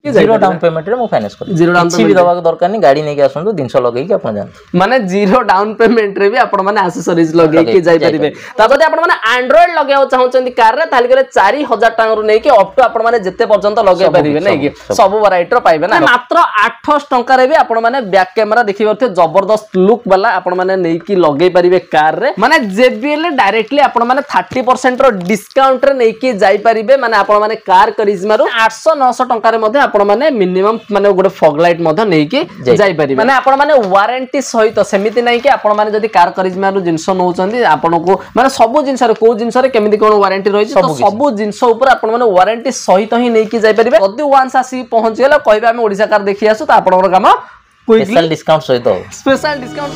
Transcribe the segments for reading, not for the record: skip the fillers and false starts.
Zero down payment रे मो finance कर जीरो डाउन पेमेंट भी दवा दरकार नहीं गाड़ी नहीं के आसंतु 300 लगेई के अपन जान माने जीरो डाउन पेमेंट रे भी आपण माने एक्सेसरीज लगे के जाई परिबे ता जदी आपण माने एंड्रॉइड लगाउ चाहउचंदी कार रे ताली करे 4000 टका रो नै के अप टू आपण माने जत्ते पर्यंत लगे परिबे नै कि सब वैरायटी रो पाइबे ना मात्र 800 टका रे भी आपण माने बैक कैमरा देखि परथे जबरदस्त लुक वाला आपण माने नै कि लगे परिबे कार रे माने JBL डायरेक्टली आपण माने 30% रो डिस्काउंट रे नै कि जाई परिबे माने आपण माने कार करिश्मा रो 800 900 टका रे मध्ये आपण माने मिनिमम माने गोटे फॉग लाइट मध्ये नै कि जाई परिबे माने आपण माने वारंटी सहित सेमिति नै कि आपण माने जदी कार करिश्मा रो जिंस नउचंदी आपण को माने सब जिंस रे को जिंस रे केमिति कोन वारंटी रहि तो सब जिंस ऊपर आपण माने वारंटी सहित ही नै कि जाई परिबे जदी वांस आसी पहुंच गेला कहबे हम ओडिसा कार देखि आसु त आपण काम स्पेशल डिस्काउंट सहित स्पेशल डिस्काउंट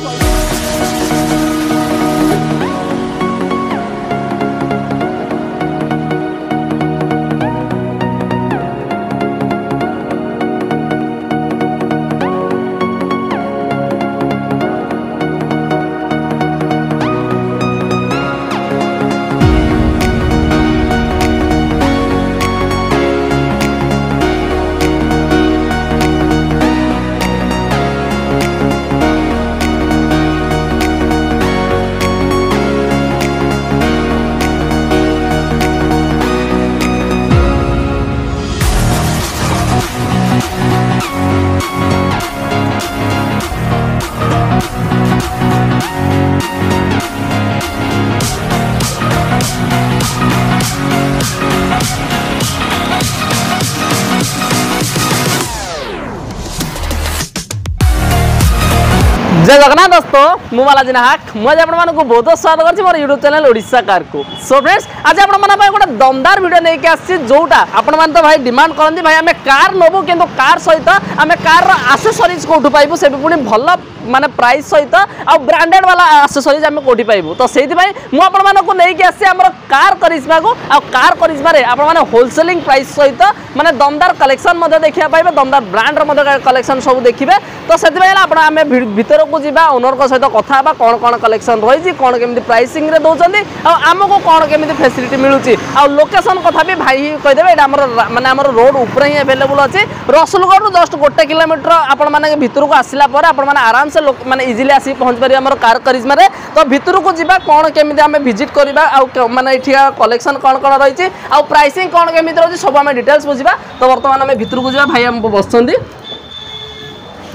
जय जगन्नाथ दोस्तों मु बालाजी नाहक मुझे आपण को बहुत स्वागत करछि मोर YouTube चैनल ओडिशा कार को। सो फ्रेंड्स आज आपण माने गोटे दमदार वीडियो नहीं के आसी जोटा आपण मान तो भाई डिमांड करंदी भाई हमें कार नबो किंतु कार सहित हमें कार रो एक्सेसरीज कोठु पाइबो से पुनी भल माने प्राइस सहित आ ब्रांडेड वाला एक्सेसरीज हमें कोठी पाइबो तो सेति भाई मु आपण मान को नहीं के आसी हमर कार करिश्मा को आ कार करिश्मा रे आपण माने होलसेलिंग प्राइस सहित माने दमदार कलेक्शन मध्ये देखिया पाइबे दमदार ब्रांड रो मध्ये कलेक्शन सब देखिबे तो सेति भाई आपण हमें भीतर को जिबा ओनर को सहित कथा बा कोन कोन कलेक्शन रही छी कोन केमिति प्राइसिंग रे दोचंदी आ हमको कोन केमिति फैसिलिटी मिलुची आ लोकेशन कथा भी भाई कहि देबे एटा हमर माने हमर रोड ऊपर ही अवेलेबल अछि रसुलगढ़ रो जस्ट 1 किलोमीटर आपण माने भीतर को आसिला पर आपण माने आराम से माने इजीली आसी पहुंच पारि हमर कार करिश्मा रे तो भीतर को जिबा कोन केमिति हमें विजिट करबा आ माने एठिया कलेक्शन कोन कोन रही छी आ प्राइसिंग कोन केमिति रही सब हमें डिटेल्स बुझिबा तो वर्तमान हमें भीतर को जिबा भाई हम बसचंदी।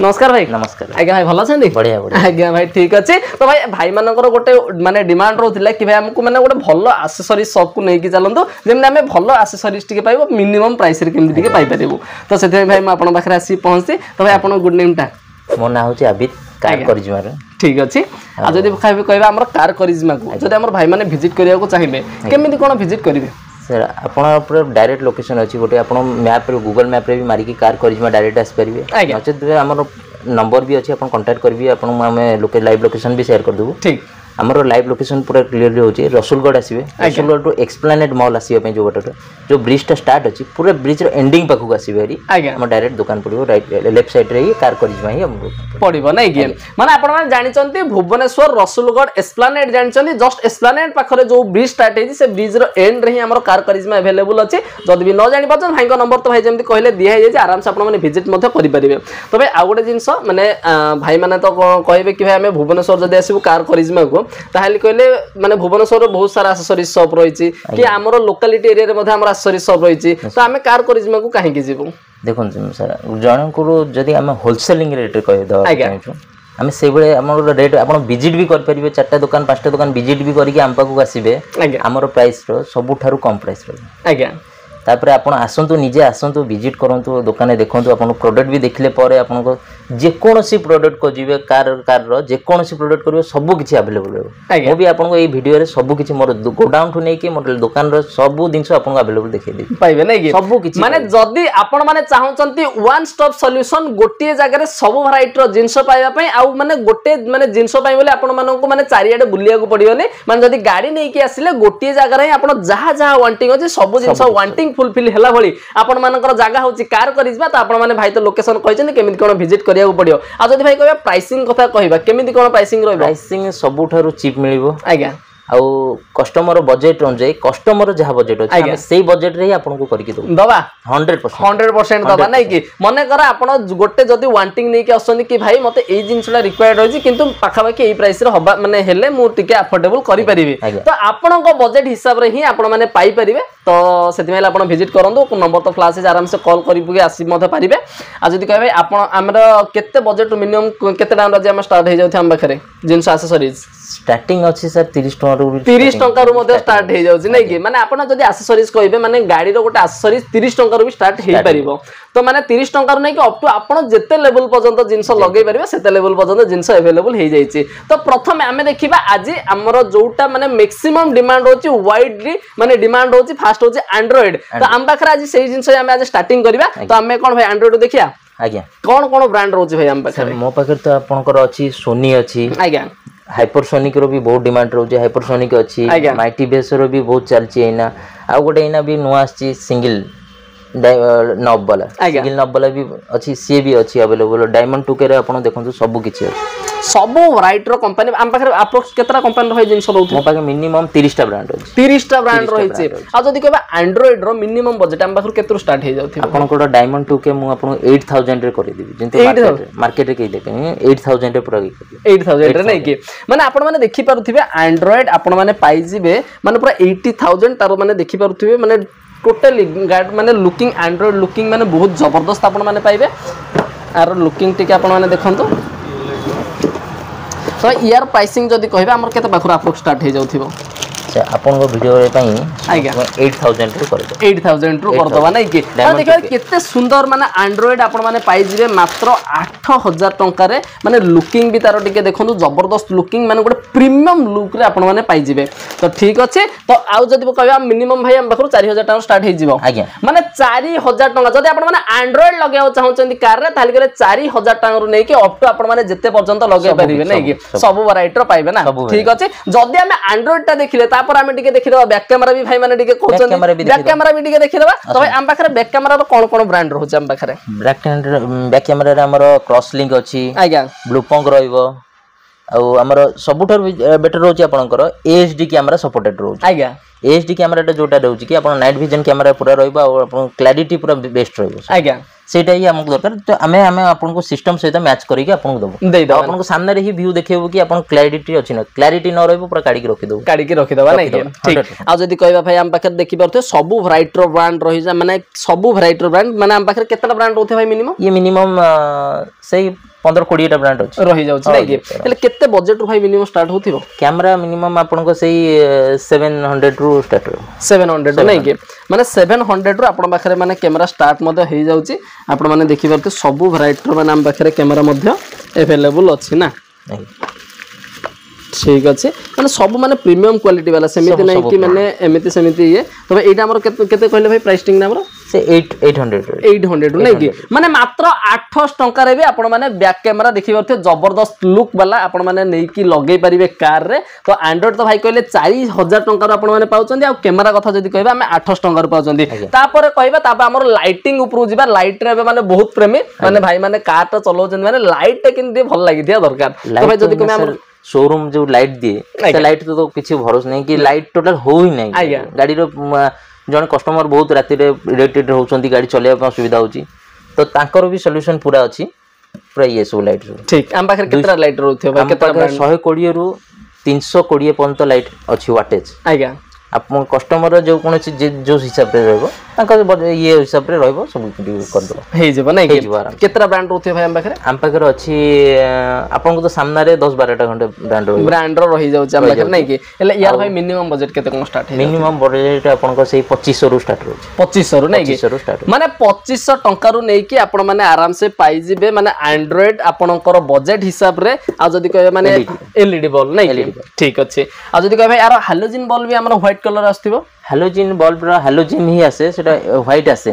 नमस्कार भाई। नमस्कार आज्ञा भाई भल छथि बढ़िया बढ़िया आज्ञा भाई ठीक अछि तो भाई भाई मानकर गोटे माने डिमांड रहथिला कि भाई हमको माने गोटे भल एक्सेसरीज सब को नै कि चलंतो जेम हमें भल एक्सेसरीज टिके पाइबो मिनिमम प्राइस रे केमिति टिके पाइ परिबो तो सेते भाई म आपन पाखरे आसी पहुंचती तो भाई आपन गुड नेम टा मोर ना होची अबित कार करिश्मा रे ठीक अछि आ जदी कहबा हमर कार करिश्मा को जदी हमर भाई माने विजिट करिया को चाहिबे केमिति कोन विजिट करिवे सर आपण पूरा डायरेक्ट लोकेशन अछि गोटे आपण मैप रे गूगल मैप रे भी मारी की कार करिश्मा डायरेक्ट आस परिबे नचेत हमर नंबर भी अछि आपण कांटेक्ट करबी आपण हमें लाइव लोकेशन भी शेयर कर देबो ठीक हमर लाइव लोकेशन पूरा क्लियरली होची Rasulgarh आसीबे Rasulgarh to explained mall आसीबे पे जो बटर जो ब्रिज टा स्टार्ट अछि पूरा ब्रिज रो एंडिंग पाखु आसीबे हरी हम डायरेक्ट दुकान पड़िबो राइट लेफ्ट साइड रे ही कार करिश्मा ही हम पड़िबो नै कि माने आपण माने जानि चंती भुवनेश्वर रसुलगढ़ एक्सप्लेनेड जानि चंती जस्ट एक्सप्लेनेड पाखरे जो ब्रिज स्टार्ट हेजी से ब्रिज रो एंड रे ही हमर कार करिश्मा अवेलेबल अछि जदी भी न जानि पाछन भाई को नंबर तो भाई जेमति कहले दिया हे जे आराम से आपण माने विजिट मध्ये करि परिबे तो भाई आ गोटे जिंस माने भाई माने तो कहबे कि भाई हमें भुवनेश्वर जदी आसीबो कार करिश्मा को ताहाली कहले माने भुवनेश्वर बहुत सारा एक्सेसरीज शॉप रही छी कि हमरो लोकलिटी एरिया रे मध्ये हमर एक्सेसरीज शॉप रही छी तो हमें कार करिश्मा को काहे कि जीवो देखन सर जण को जदी हम होलसेलिंग रेट कहि द हमें से बेले हमर रेट आपण विजिट भी कर परिबे 4टा दुकान 5टा दुकान विजिट भी करिके हम पाखु आसीबे हमर प्राइस रो सबु थारु कम प्राइस रो आज्ञा तापर आपण आसंतु निजे आसंतु विजिट करंतु दुकाने देखंतु आपण प्रोडक्ट भी देखले परे आपण को जे कोनोसी प्रोडक्ट को जीवे कार रो जे कोनोसी प्रोडक्ट करियो सब किछि अवेलेबल हो मो भी आपण को ए वीडियो रे सब किछि मोर गोडाउन ठु नै कि मोर दुकान रो सब दिनस आपण को अवेलेबल देखै दे पाइबे नै कि सब किछि माने जदी आपण माने चाहउचंती वन स्टॉप सॉल्यूशन गोटिए जगह रे सब वैरायटी रो जिंस पाइबा पई आ माने गोटे माने जिंस पाइ बोले आपण मानन को माने चारियाडे बुलिया को पड़ियोनी माने जदी गाड़ी नै कि आसिले गोटिए जगह रे आपण जहा जहा वांटिंग अछि सब जिंस वांटिंग फुलफिल हला भली आपण मानकर जगह होची कार करिश्मा तो आपण माने भाई तो लोकेशन कहचन केमिति कोन विजिट करिया को पड़ियो आ जदी भाई कहबा प्राइसिंग कथा कहबा केमिति कोन प्राइसिंग रहबो प्राइसिंग सबु थारु चीप मिलिबो आज्ञा आउ कस्टमर बजेट अनुसार कस्टमर जहाँ बजेट अच्छे से बजेट रे आपको करके दबा 100% दबा नहीं कि मन कर आप गोटे जदि वांटिंग नहीं आसुँच कि भाई मत ये जिनसा रिक्वायर्ड रही कि पाखापाखि यही प्राइस हवा माने हेले मुझे अफोर्डेबल करें तो आपण बजेट हिसाब से ही आपने पाइपर तो से भिजिट करूँ नंबर तो फ्लाश आराम से कॉल करके आसी पारे आ जब कहे आमर केते बजेट मिनिमम केते टाइम आज स्टार्ट हो जाए आम पाखे जिनस एक्सेसरीज स्टार्टिंग अच्छी सर 30 टंका स्टार्ट हो जाए नहीं कि माने आपन जदि एक्सेसरीज कहिबे माने गाड़ी रो गोटे एक्सेसरीज 30 टंका भी स्टार्ट हो पारिबो तो माने 30 टंका नहीं कि अप टू आपन जेते लेवल पर्यंत जिंस लगे पारिबे सेते लेवल पर्यंत जिंस अवेलेबल हो जाइछि तो प्रथम आमे देखिबा आज हमर जोटा माने मैक्सिमम डिमांड होछि वाइडली माने डिमांड होछि फास्ट होछि एंड्रॉइड तो हम पाखरा आज सेही जिंस आमे आज स्टार्टिंग करबा तो आमे कोन भाई एंड्रॉइड देखिया आज्ञा कोन कोन ब्रांड रोछि भाई हम पाखरा मो पाखर तो आपनकर अछि सोनी अछि आज्ञा हाइपरसोनिक रो भी बहुत डिमांड रोचे हाइपरसोनिक अच्छी माइटी बेस रो भी बहुत चलची एना आ गोटे एना भी नुआ आछि सिंगल नॉब वाला सिंगल नॉब वाला भी अच्छी सी भी अच्छी अवेलेबल डायमंड 2K रे आपण देखंतु सब किछि अछि सब वैरायटी रो कंपनी हम पाखर अप्रोक्स केतरा कंपनी रो जिंस रहउथि मो पाखे मिनिमम 30 टा ब्रांड अछि 30 टा ब्रांड रहिछि आ जदि कहबा एंड्रॉइड रो मिनिमम बजेट हम पाखर केतरो स्टार्ट हो जाउथि आपण कोड डायमंड 2K मु आपण 8000 रे करि देबी जेंते मार्केट रे कहि देबे 8000 रे पूरा 8000 रे नै कि माने आपण माने देखि पारुथिबे एंड्रॉइड आपण माने पाइ जिबे माने पूरा 80000 तारो माने देखि पारुथिबे माने टोटली माने लुकिंग एंड्रॉइड लुकिंग माने बहुत जबरदस्त आपण माने पाइबे आर लुकिंग टिके आपण माने देखंतु तो यार प्राइसिंग जदि कहबे हमर केते पाखर अप्रोक्स स्टार्ट हो जाउथिबो आपन को वीडियो रे पई आज्ञा 8000 रे कर दे 8000 रो कर दवा नै कि देखिबा केते सुंदर माने एंड्रॉइड आपण माने पाइ जिवे मात्र 8000 टंका रे माने लुकिंग भी तारो टिके देखंतु जबरदस्त लुकिंग माने गोटे प्रीमियम लुक रे आपण माने पाइ जिवे तो ठीक अछि तो आउ जदि कहबा मिनिमम भाई हम पाखर 4000 टका स्टार्ट हो जिवो आज्ञा माने 4000 टंका जदि आपण माने एंड्रॉइड लगाउ चाहउचंदी कार रे ताली करे 4000 टका रो नै कि अप टू आपण माने जेते पर्यंत लगाइ परिबे नै कि सब वैरायटी रो पाइबे ना ठीक अछि जदि हम एंड्रॉइड टा देखिले तापर हम टिके देखिदबा बैक कैमरा भी भाई माने टिके कहउचंदी बैक कैमरा भी टिके देखिदबा तो भाई हम पाखरे बैक कैमरा रो कोन कोन ब्रांड रहउछ हम पाखरे बैक कैमरा रे हमर क्रॉस लिंक अछि आज्ञा ब्लू पंक रहइबो आ हमर सबुठर बेटर रहउछ आपनकर एचडी कैमरा सपोर्टेड रहउछ आज्ञा एचडी कैमरा टा जोटा रहउछ कि आपन नाइट विजन कैमरा पूरा रहइबो आ आपन क्लैरिटी पूरा बेस्ट रहइबो आज्ञा सेटा ही हमको दरकार तो हमें आपन को सिस्टम सहित मैच करके आपन को दबो दे दो आपन को सामने रे ही व्यू देखेबो कि आपन क्लैरिटी अछि न क्लैरिटी न रहइबो पूरा काडी के रखि दबो नै ठीक आ जदी कहबा भाई हम पाखे देखि परथे सब वैरायटी रो ब्रांड रहि जा माने सब वैरायटी रो ब्रांड माने हम पाखे केतटा ब्रांड रहथे भाई मिनिमम ये मिनिमम सही 15-20 टा ब्रांड अछि रहि जाउछ नै कि એટલે केते बजेट रो भाई मिनिमम स्टार्ट होथिबो कैमरा मिनिमम आपन को सही 700 रो स्टार्ट 700 नै कि माने 700 रो आपन पाखरे माने कैमरा स्टार्ट मध्ये हे जाउची आपन माने देखि परते सब वैरायटी रो माने हम पाखरे कैमरा मध्ये अवेलेबल अछि ना ठीक अच्छे माने सब माने प्रीमियम क्वालिटी वाला सेमिति नै कि माने एमिति सेमिति ये तो एटा हमर केते कहले भाई प्राइस टिंग ना हमर से 800 नै कि माने मात्र 800 टंका रे भी आपण माने बैक कैमरा देखि परथे जबरदस्त लुक वाला आपण माने नै कि लगे परिबे कार रे तो एंड्रॉइड तो भाई कहले 4000 टंका रो आपण माने पाउचंदी आ कैमरा कथा जदी कहबा हमें 800 टंका रो पाउचंदी तापर कहबा तापर हमर लाइटिंग ऊपर जिबा लाइट रे माने बहुत प्रेमी माने भाई माने कार ता चलाउचंदी माने लाइट किन भल लागि दिया दरकार तो भाई जदी कमे हमर शोरूम जो लाइट दिए से लाइट तो किसी भरोसा नहीं कि लाइट टोटल हो ही नहीं गाड़ी रो जन कस्टमर बहुत राति रे इरिटेटेड होउछंती गाड़ी चलेबा असुविधा होची तो तांकर भी सॉल्यूशन पूरा अछि पूरा ये सब लाइट ठीक हम पाखर केतरा लाइट रहथि भाई केतरा 120 रु 320 पर्यंत लाइट अछि वाटेज आज्ञा आप कस्टमर जो कोन जो हिसाब रे रहबो तांकर ये हिसाब रे रहबो सब कर दो हे जेबो नै केतरा ब्रांड रहथि भाई हम पाखर अछि आपन को तो सामने रे 10-12 टा घंटे ब्रांड रही जाउ हम पाखर नै कि एले यार भाई मिनिमम बजेट केते कोन स्टार्ट है मिनिमम बजेट आपन को सही 2500 रु स्टार्ट रहछ 2500 रु नै कि 2500 रु स्टार्ट माने 2500 टंका रु नै कि आपन माने आराम से पाई जिबे माने एंड्रॉइड आपनकर बजेट हिसाब रे आ जदी कहबे माने एलईडी बल्ब नै ठीक अछि आ जदी कहबे यार हैलोजन बल्ब भी हमर व्हाइट कलर आस्थिबो हालोजिन बल्ब रा हालोजिन ही आसे सेटा व्हाइट आसे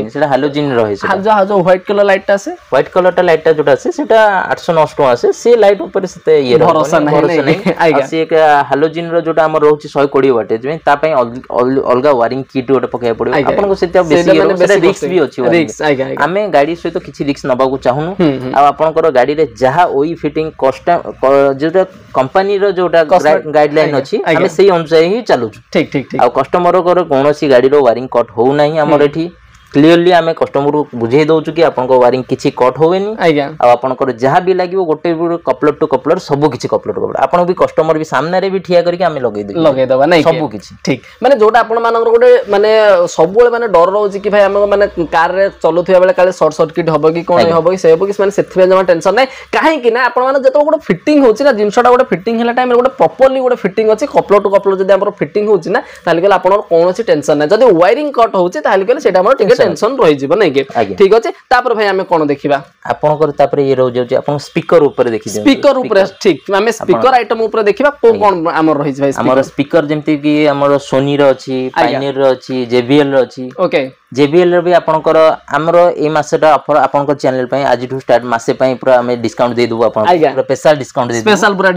सेटा हालोजिन रहे सेटा जो व्हाइट कलर लाइट आसे व्हाइट कलर टा लाइट टा जोटा आसे सेटा 809 टका आसे से लाइट ऊपर सेते ये भरोसा नहीं से एक हालोजिन रो जोटा हमर रहउची 120 वाटेज में ता पई अलगा वायरिंग किट ओटा पकाय पड़ो आपन को सेते बेसी रिस्क भी अछि रिस्क हमें गाड़ी सहित किछि रिस्क नबा को चाहुनु आ आपन को गाड़ी रे जहा ओई फिटिंग कॉस्ट जोटा कंपनी रो जोटा गाइडलाइन अछि हमें सेही अनुसार ही चालू ठीक ठीक आ कस्टमर को कौन सी गाड़ी रो वायरिंग कट हो नहीं हमर एठी क्लियरली आमे कस्टमर को बुझे दउ छु कि आपन को वायरिंग किछि कट होवेनी आ आपन को जहां भी लागिवो गोटे कपलर टू कपलर सब किछि कपलर टू कपलर आपन भी कस्टमर भी सामने रे भी ठिया करके आमे लगे दबा नहीं सब किछि ठीक माने जोटा आपन मानकर गोटे माने सब बेले माने डर रहउ कि भाई हम माने कार रे चलुथिया बेले काले शॉर्ट सर्किट होबो कि कोन होबो कि से होबो कि माने सेथबे जमा टेंशन नै काहे कि ना आपन माने जतो गोटे फिटिंग होछि ना जिंसटा गोटे फिटिंग हैला टाइम रे गोटे प्रॉपर्ली गोटे फिटिंग अछि कपलर टू कपलर जदी हमर फिटिंग होछि ना ताले गेल आपन कोनोसी टेंशन नै जदी वायरिंग कट होछि ताले गेल सेटा हमर टिके टेंशन रहि जिवो नै के ठीक अछि तापर भाई हमें कोन देखिबा आपन को तापर ये रह जाउछि आपन स्पीकर ऊपर देखि दियौ स्पीकर ऊपर ठीक हमें स्पीकर आइटम ऊपर देखिबा कोन हमर रहि भाई हमर स्पीकर जेमति कि हमर सोनी रो अछि पायनियर रो अछि जेबीएल रो अछि ओके जेबीएल रो भी आपनकर हमर ए मासटा ऑफर आपनकर चैनल पई आज टू स्टार्ट मासे पई पूरा हमें डिस्काउंट दे देबो आपन पूरा स्पेशल डिस्काउंट दे देबो स्पेशल पूरा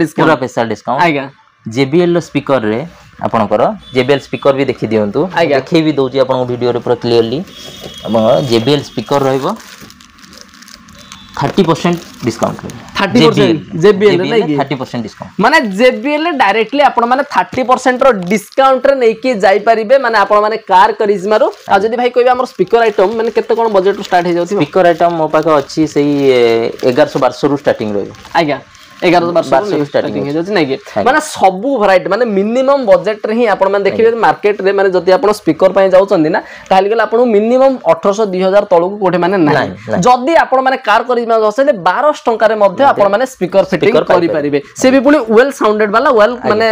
डिस्काउंट आज्ञा जेबीएल रो स्पीकर रे आपनकर जेबीएल स्पीकर भी देखि दियंतु देखि भी दउची आपन वीडियो रे पूरा क्लियरली अपन जेबीएल स्पीकर रहइबो 30% डिस्काउंट 30% जेबीएल नै कि 30% डिस्काउंट माने जेबीएल डायरेक्टली आपण माने 30% रो डिस्काउंट रे नै कि जाई परिबे माने आपण माने कार करिश्मा रो आ जदी भाई कहबे हमर स्पीकर आइटम माने केते कोन बजट रो स्टार्ट हे जाउथि स्पीकर आइटम मो पाखा अछि सेही 1112 रो स्टार्टिंग रहइबो आज्ञा 1112 स्टार्टिंग हे जाउथि नै कि माने सबु वैरायटी माने मिनिमम बजट रे ही आपण माने देखिबे मार्केट रे माने जदी आपण स्पीकर पय जाउछन ना ताले गेल आपण मिनिमम 1800 2000 तळको कोठे माने नै जदी आपण माने कार करिश्मा जसले 1200 टंका रे मध्ये आपण माने स्पीकर फिटिंग करि परिबे से भी पुनी वेल साउंडेड वाला वेल माने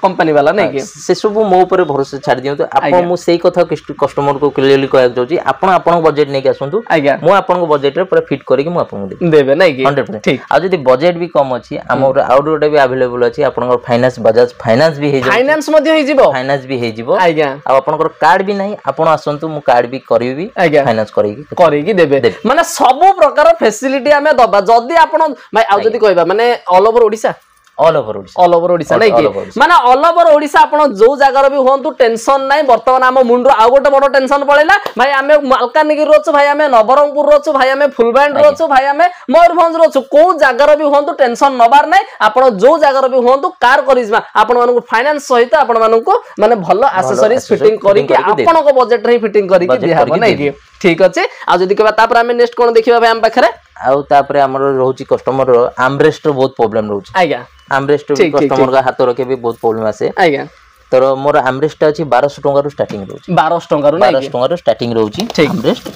कंपनी वाला नै कि से सब मो ऊपर भरोसा छाड़ दियौ तो आपण मु सेही कथा कस्टमर को क्लियरली कहय जाउची आपण बजट नै कि आसंतु मु आपण को बजट रे पूरा फिट करि कि मु आपण को देबे नै कि 100% ठीक आ जदी बजट भी कम अछि हमर आउट रोड भी अवेलेबल अछि आपनकर फाइनेंस बजाज फाइनेंस भी हे जे फाइनेंस मध्ये हे जिवो फाइनेंस भी हे जिवो आज्ञा आ आपनकर कार्ड भी नाही आपण आसंतु मु कार्ड भी करिवि फाइनेंस करिकि देबे माने सब प्रकार फैसिलिटी हमें दबा जदी आपण भाई आ जदी कहबा माने all over Odisha all over Odisha नै कि माने ऑल ओवर ओडिसा आपण जो जगार भी होंतु टेंशन नै वर्तमान हम मुंडरो आ गोटे बडो टेंशन पळेला भाई हमें मालकानगिरी रोचो भाई हमें नवरंगपुर रोचो भाई हमें फुलबांड रोचो भाई हमें मयूरभंज रोचो को जगार भी होंतु टेंशन नबार नै आपण जो जगार भी होंतु कार करिश्मा आपण मानको फाइनेंस सहित आपण मानको माने भलो एक्सेसरीज फिटिंग करी कि आपण को बजट रे फिटिंग करी कि दिहाबो नै कि ठीक अछि आ जदी कहबा तापर हमें नेक्स्ट कोन देखिबा भाई हम पाखरे आउ तापर हमर रहउची कस्टमर रो आर्मरेस्ट बहुत प्रॉब्लम रहउची आज्ञा आर्मरेस्ट कस्टमर का हाथ रखे भी बहुत प्रॉब्लम आसे आज्ञा तर मोर आर्मरेस्ट अछि 1200 टंका रो स्टार्टिंग रहउची 1200 टंका रो नै 1200 टंका रो स्टार्टिंग रहउची आर्मरेस्ट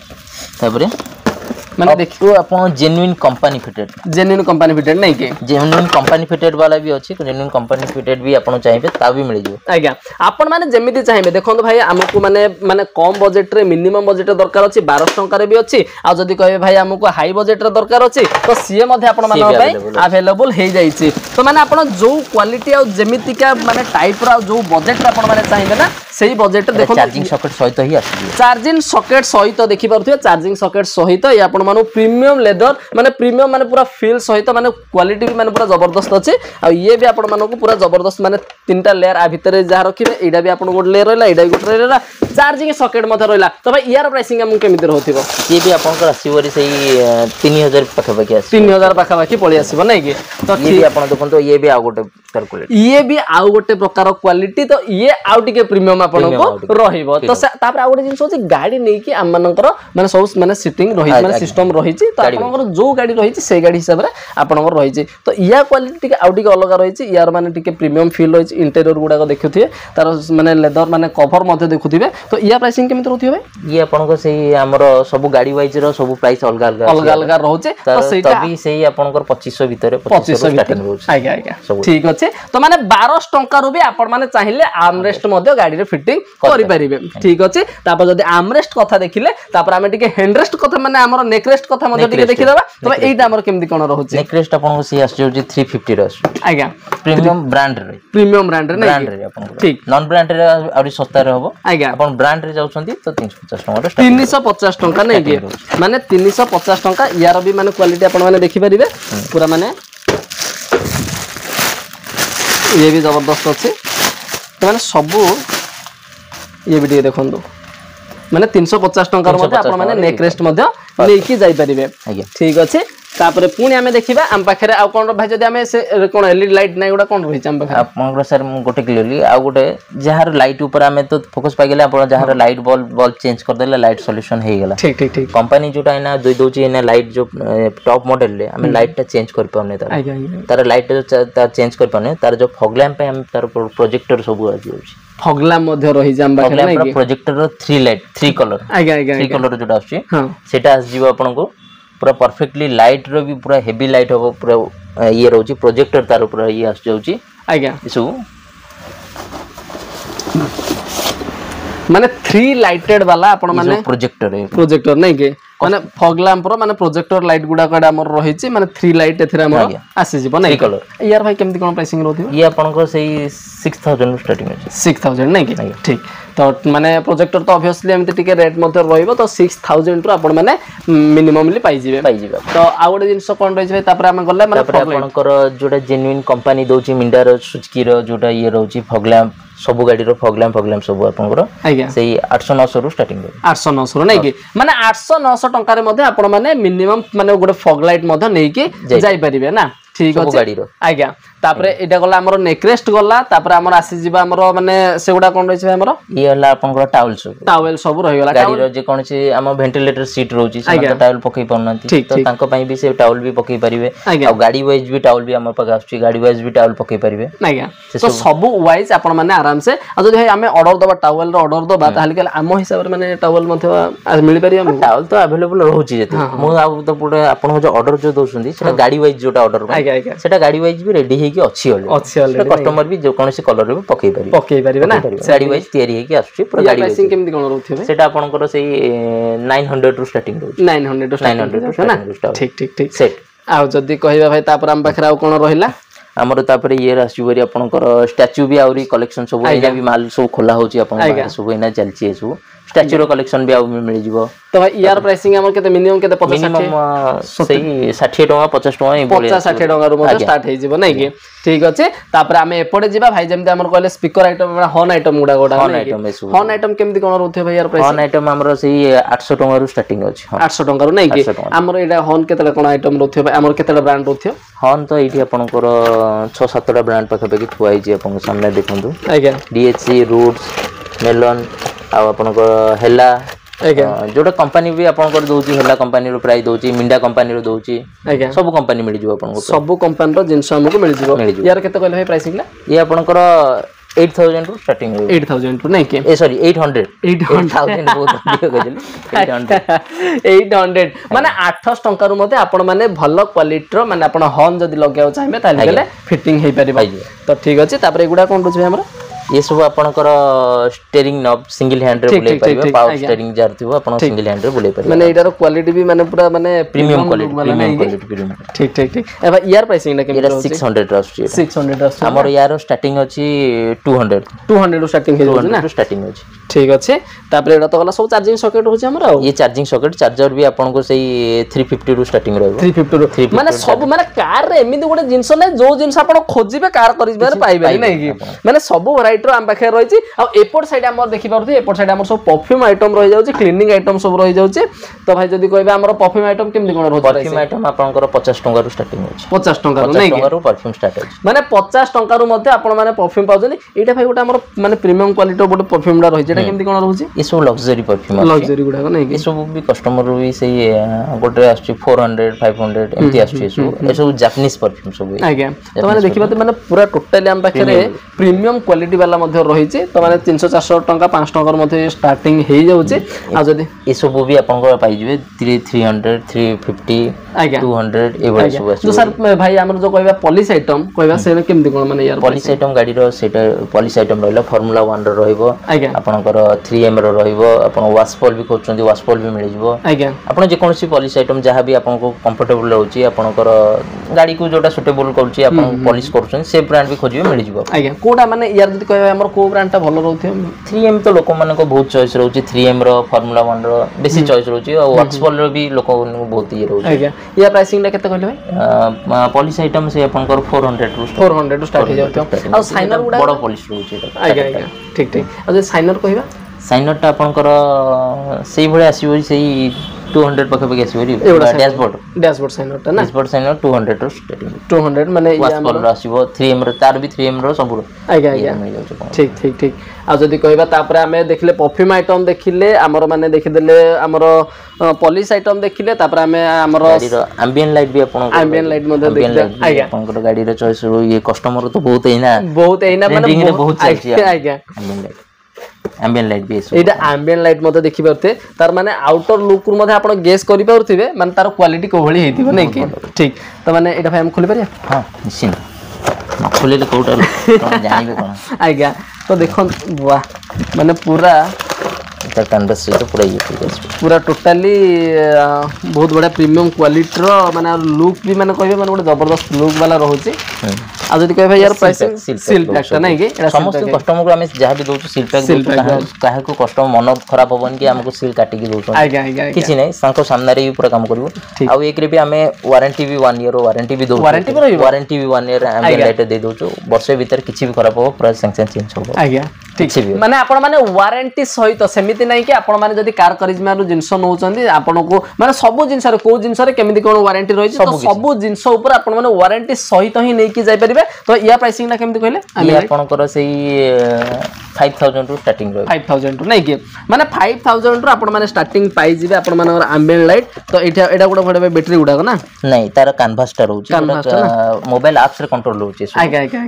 तापरे माने देखियो आपण जेन्युइन कंपनी फिटेड नै के जेन्युइन कंपनी फिटेड वाला भी अछि जेन्युइन कंपनी फिटेड भी आपण चाहिबे ता भी मिल जिवो आज्ञा आपण माने जेमिति चाहिबे देखंतु भाई हमकु माने कम बजट रे मिनिमम बजट दरकार अछि 1200 टंका रे भी अछि आ जदी कहबे भाई हमकु हाई बजट रे दरकार अछि तो सीए मध्ये आपण माने भाई अवेलेबल हे जाई छी तो माने आपण जो क्वालिटी आ जेमिति का माने टाइप रा जो बजट आपण माने चाहिबे ना सेही बजट देखो चार्जिंग सॉकेट सहित ही आसी चार्जिंग सॉकेट सहित देखि परथि चार्जिंग सॉकेट सहित या आपण मानो प्रीमियम लेदर माने प्रीमियम माने पूरा फील सहित माने क्वालिटी भी माने पूरा जबरदस्त अछि आ ये भी आपण मानो को पूरा जबरदस्त माने तीनटा लेयर आ भितरे जा रखिबे एडा भी आपण गोट लेयर रहला एडा भी गोट रहला चार्जिंग सॉकेट मध्ये रहला तो भाई यार प्राइसिंग हम केमिति रहथिबो ये भी आपण को आसीबो सही 3000 पाखा बाकी आसी 3000 पाखा बाकी पळि आसीबो नै कि तो ये भी आपण देखो ये भी आ गोटे क्वालिटी ये भी आ गोटे प्रकार क्वालिटी तो ये आउ टिके प्रीमियम आपण को रहिबो तो तापर आ गोटे जिंस होची गाडी नै कि हम मानकर माने सब माने सिटिंग रहि माने सिस्टम रहि छि तो आपनकर जो गाडी रहि छि से गाडी हिसाब रे आपनकर रहि छि तो या क्वालिटी के आउ टिके अलग रहि छि यार माने टिके प्रीमियम फील रहि छि इंटीरियर गुडा को देखुथिए तार माने लेदर माने कवर मध्ये देखुथिबे तो या प्राइसिंग केमिति रहथिबे भाई ये आपनको सेही हमरो सब गाडी वाइज रो सब प्राइस अलग अलग रहउचे तो सेटा तभी सेही आपनकर 2500 भितरे 2500 स्टार्टिंग रहउचे आज्ञा ठीक ଅଛି ତ ମାନେ 1200 ଟଙ୍କା ରୁ भी आपण माने चाहिए आर्मरेस्ट मध्य गाड़ी रे फिटिंग करि परिबे ठीक अछि तापर जदी आर्मरेस्ट कथा देखिले तापर हमें टिके हैंडरेस्ट कथा माने हमर नेकरेस्ट कथा मध्य टिके देखि दबा तो एटा हमर केमदी कोन रहउछि नेकरेस्ट आपण को सी आस जोजी 350 रो आज्ञा प्रीमियम ब्रांड रे नै ठीक नॉन ब्रांड रे आउरी सस्ता रे होबो आज्ञा आपण ब्रांड रे जाउछंती तो 350 टका रे 350 टका नै के माने 350 टका यार भी माने क्वालिटी आपण माने देखि परिबे पूरा माने ये भी जबरदस्त अच्छे तो मैंने सबू ये भी टे देखो माने 350 टंकार मध्य आपण माने नेकरेस्ट मध्य लेकी जाई परिबे ठीक अच्छे तापरे पुणी आमे देखिबा आम पाखरे आ कोन भाई जदी आमे से कोन एलईडी लाइट नै गुडा कोन रहि आम पाखरे आपन सर मु गोटे क्लियरली आ गोटे जहार लाइट ऊपर आमे तो फोकस पाइ गेले आपण जहार लाइट बल्ब चेंज कर देले लाइट सॉल्यूशन हे गेला ठीक ठीक ठीक कंपनी जोटा इना दई दोची इना लाइट जो टॉप मॉडल ले आमे लाइट टा चेंज कर पाउने तार लाइट जो चेंज कर पाउने तार जो फॉग लैंप पे हम तार प्रोजेक्टर सब आ जाउची फॉग लैंप मध्य रहि जाम पाखरे नै कि प्रोजेक्टर 3 लाइट 3 कलर आगे आगे 3 कलर जोटा आछी सेटा आस जीव आपण को पूरा परफेक्टली लाइट रो भी पूरा हेवी लाइट हो पूरा ये रहउची प्रोजेक्टर तार पूरा ये आस जाउची आज्ञा इसु माने 3 लाइटेड वाला आपण माने प्रोजेक्टर नै के माने फॉग लैंप रो माने प्रोजेक्टर लाइट गुडा कडा हमर रहिछि माने 3 लाइट एथरा हमर आसी जिवो नै कलर यार भाई केमति कोन प्राइसिंग रहथियो ये आपण को सही 6000 स्टार्टिंग अछि 6000 नै के ठीक तो माने प्रोजेक्टर तो ऑब्वियसली एमते टिके रेट मते रहइबो तो 6000 रो आपण माने मिनिममली पाइ जिवे तो आ गोटे जिंस कोन रहि छै तापर हम गले माने आपण कर जोटा जेन्युइन कंपनी दोची मिंडा रो सुजुकी रो जोटा ये रहउची फॉग लैंप सब गाड़ी रो फॉग लैंप सब आपण कर सेही 800 900 रो स्टार्टिंग 800 900 नै के माने 800 900 टंका रे मते आपण माने मिनिमम माने गोटे फॉग लाइट मते नै के जाई परिबे ना ठीक अछि गाड़ी रो आज्ञा तापरे एटा गला हमर नेकरेस्ट गला तापरे हमर आसी जिबा हमर माने सेगुडा कोन रहि छै हमर ये हला आपन को टावल सब रहि गला गाड़ी रो जे कोन छै हम वेंटिलेटर सीट रहउची से टावल पकई परनंती तो तांको पई भी से टावल भी पकई परिबे आ गाड़ी वाइज भी टावल भी हमर पका आछी गाड़ी वाइज भी टावल पकई परिबे आज्ञा तो सब वाइज आपन माने आराम से आ जदि हमें ऑर्डर दबा टावल रो ऑर्डर दबा ताहले के आम हिसाब रे माने टावल मथे मिल परिबे हम टावल तो अवेलेबल रहउची जेते मु आ तो पुडे आपन जो ऑर्डर जो दोसुंदी सेटा गाड़ी वाइज जोटा ऑर्डर सेटा गाड़ी वाइज भी रेडी हे कि अछि ऑलरेडी कस्टमर भी जो कोनसी कलर रे पकई परिबे ना गाड़ी वाइज तयारी हे कि आछी पूरा गाड़ी प्राइसिंग केमति कोन रहउथि सेटा आपन को सही 900 रु स्टार्टिंग रहउची 900 रु ना ठीक ठीक ठीक सेट आ जदी कहबा भाई तापर हम पाखरा कोन रहिला हमर तापर ये राशिवरी आपनकर स्टैच्यू भी आउरी कलेक्शन सब एना भी माल सब खोला होची आपन सब एना चलची सब स्टैच्यू रो कलेक्शन भी आ मिल जिवो तो भाई यार प्राइसिंग हमर केते मिनिमम केते 50 सही 60 टका 50 टका 50 60 टका रो मते स्टार्ट हे जिवो नै के ठीक अछि तापर हमें एपडे जिबा भाई जेमते हमर कहले स्पीकर आइटम हॉर्न आइटम गुडा हॉर्न आइटम केमति कोन रहउथे भाई यार प्राइस हॉर्न आइटम हमर सही 800 टका रो स्टार्टिंग अछि 800 टका रो नै के हमर एडा हॉर्न केते कोन आइटम रहउथे भाई हमर केते ब्रांड रहउथे हॉर्न तो एठी आपनकर 6 7 टा ब्रांड पका पकी थुआई जे आपन सामने देखंतु आज्ञा डीएचसी रूट्स मेलन आ आपनको हेला जोटा कंपनी भी आपन दोची हेला कंपनी रो प्राइस दोची मिंडा कंपनी रो दोची सब कंपनी मिल जिवो आपन सब कंपनी रो जिंस हमको मिल जिवो यार केते कहले भाई प्राइसिंग ला ये आपनकर 8000 रु स्टार्टिंग 8000 रु नै के ए सॉरी 800 बहुत अधिक कहजली 800 माने 800 टंका रु मते आपन माने भलो क्वालिटी रो माने आपन हॉर्न जदी लगाउ चाहिबे ताले गेले फिटिंग हे परिबा तो ठीक अछि तापर एगुडा कोन रुछ हमरा ये सब आपनकर स्टीयरिंग नॉब सिंगल हैंड रे बुले परिबे पावर स्टीयरिंग जार थिबो आपन सिंगल हैंड रे बुले परिबे माने एटार क्वालिटी भी माने पूरा माने प्रीमियम क्वालिटी ठीक ठीक ठीक एबा यार प्राइसिंग ना केमि 600 रास्ट्री 600 रास्ट्री हमर यार स्टार्टिंग अछि 200 रो स्टार्टिंग हे ना स्टार्टिंग अछि ठीक अछि तापर एटा तो गला सब चार्जिंग सॉकेट होछि हमरा ये चार्जिंग सॉकेट चार्जर भी आपन को सही 350 रु स्टार्टिंग रहबो 350 रु माने सब माने कार रे एमिति गोटे जिंस नै जो जिंस आपन खोजिबे कार करिबे पाइबे नै कि माने सब वैरायटी रो हम पाखे रहिछि आ एपोर्ट साइड हमर देखि पारथि एपोर्ट साइड हमर सब परफ्यूम आइटम रहि जाउछि क्लीनिंग आइटम सब रहि जाउछि तो भाई जदी कहबे हमर परफ्यूम आइटम केमि कोन रहउ परफ्यूम आइटम आपनकर 50 टका रु स्टार्टिंग अछि 50 टका रु नै कि परफ्यूम स्टार्ट अछि माने 50 टका रु मध्ये आपन माने परफ्यूम पाउछनि एटा भाई गोटा हमर माने प्रीमियम क्वालिटी गोटे परफ्यूम डा रहि जेटा केमि कोन रहउछि ये सब लग्जरी परफ्यूम अछि लग्जरी गुडा नै कि ये सब भी कस्टमर रु भी सही गोटे आछि 400 500 एमती आछि ये सब जापानीज परफ्यूम सब आज्ञा तो माने देखिबा माने पूरा टोटली हम पाखरे प्रीमियम क्वालिटी वाला वाला मध्ये रहिछि तो माने 300 400 टंका 5 टंका मध्ये स्टार्टिंग हे जाउछि आ जदी ए सब भी आपन को पाइ जिवे 300 350 200 ए बडा सब तो सर भाई हमर जो कहबा पॉलिश आइटम कहबा से केमति कोन माने यार पॉलिश आइटम गाड़ी रो सेटा पॉलिश आइटम रहला फार्मूला 1 रो रहइबो आपन को 3M रो रहइबो आपन वाशपॉल भी खोचंदी वाशपॉल भी मिल जिवो आपन जे कोनसी पॉलिश आइटम जहां भी आपन को कंफर्टेबल रहउची आपन को गाड़ी को जोटा सुटेबल करउची आपन पॉलिश करछन से ब्रांड भी खोजिबे मिल जिवो कोडा माने यार जदी कहबा हमर को ब्रांड ता भलो रहउथि 3M तो लोक माने को बहुत चॉइस रहउची 3M रो फार्मूला 1 रो बेसी चॉइस रहउची और वाशपॉल रो भी लोक बहुत ये रहउची या प्राइसिंग ला केते कहले भाई पॉलिश आइटम से अपन को 400 स्टार्ट हो जातो आ साइनर गुडा बड़ पॉलिश रहउची ठीक ठीक आ जे साइनर कहबा साइनर टा अपन को सेही भले आसीबो सेही 200 पके आसीबो डैशबोर्ड साइनर टा ना डैशबोर्ड साइनर 200 रो स्टार्टिंग 200 माने या हमर आसीबो 3M रो तार भी 3M रो सब ठीक ठीक ठीक आ जदी कहबा तापरे हमें देखले परफ्यूम आइटम देखिले हमर माने देखिदेले हमर पॉलिश आइटम देखिले तापरे हमें हमर गाड़ी रो एम्बिएंट लाइट भी अपन एम्बिएंट लाइट मध्ये देखले अपन को गाड़ी रो चॉइस रो ये कस्टमर तो बहुत है ना माने बहुत चाहिए एम्बिएंट लाइट एम्बिएंट लाइट भी एटा एम्बिएंट लाइट मध्ये देखि परते तार माने आउटर लुक रु मध्ये आपण गेस करि परथिबे माने तार क्वालिटी कोभली हेतिबो नै कि ठीक तो माने एटा भाई हम खोलि परिया हां निश्चित न खोले कोटा जानिबे कोन आज्ञा तो देखो वाह माने पूरा इटा कैनवस से तो पूरा ये पूरा टोटली बहुत बड़ा प्रीमियम क्वालिटी रो माने लुक भी माने कहबे माने बड़ा जबरदस्त लुक वाला रहउची आ जदी कहबे यार प्राइसिंग सील पैक नै कि समस्त कस्टमर को हम जहा भी दोछु सील पैक काहे को कस्टमर मन खराब होबन कि हमको सील काटी के दोछु आज्ञा किछि नै संको सामने रे पूरा काम करबो आ एक रे भी हमें वारंटी भी 1 ईयर वारंटी भी दो वारंटी भी 1 ईयर एम्बिएंट लाइट दे दोछु वर्ष भीतर किछि भी खराब हो पूरा सैंक्शन चेंज हो आज्ञा ठीक माने आपण माने वारंटी सहित सेमिति नै कि आपण माने जदी कार करिश्मा रु जिंस नउचंदी आपण को माने सब जिंस रे को जिंस रे केमिति कोन वारंटी रहि तो सब जिंस ऊपर आपण माने वारंटी सहित ही नै कि जाय परिबे तो या प्राइसिंग ना केमिति कहले ये आपण कर सेही 5000 रु स्टार्टिंग रहि 5000 नै कि माने 5000 रु आपण माने स्टार्टिंग पाई जिबे आपण माने एम्बिएंट लाइट तो एटा गुडा फडे बैटरी गुडा ना नै तार कैनवस टा रहउची मोबाइल एप्स रे कंट्रोल रहउची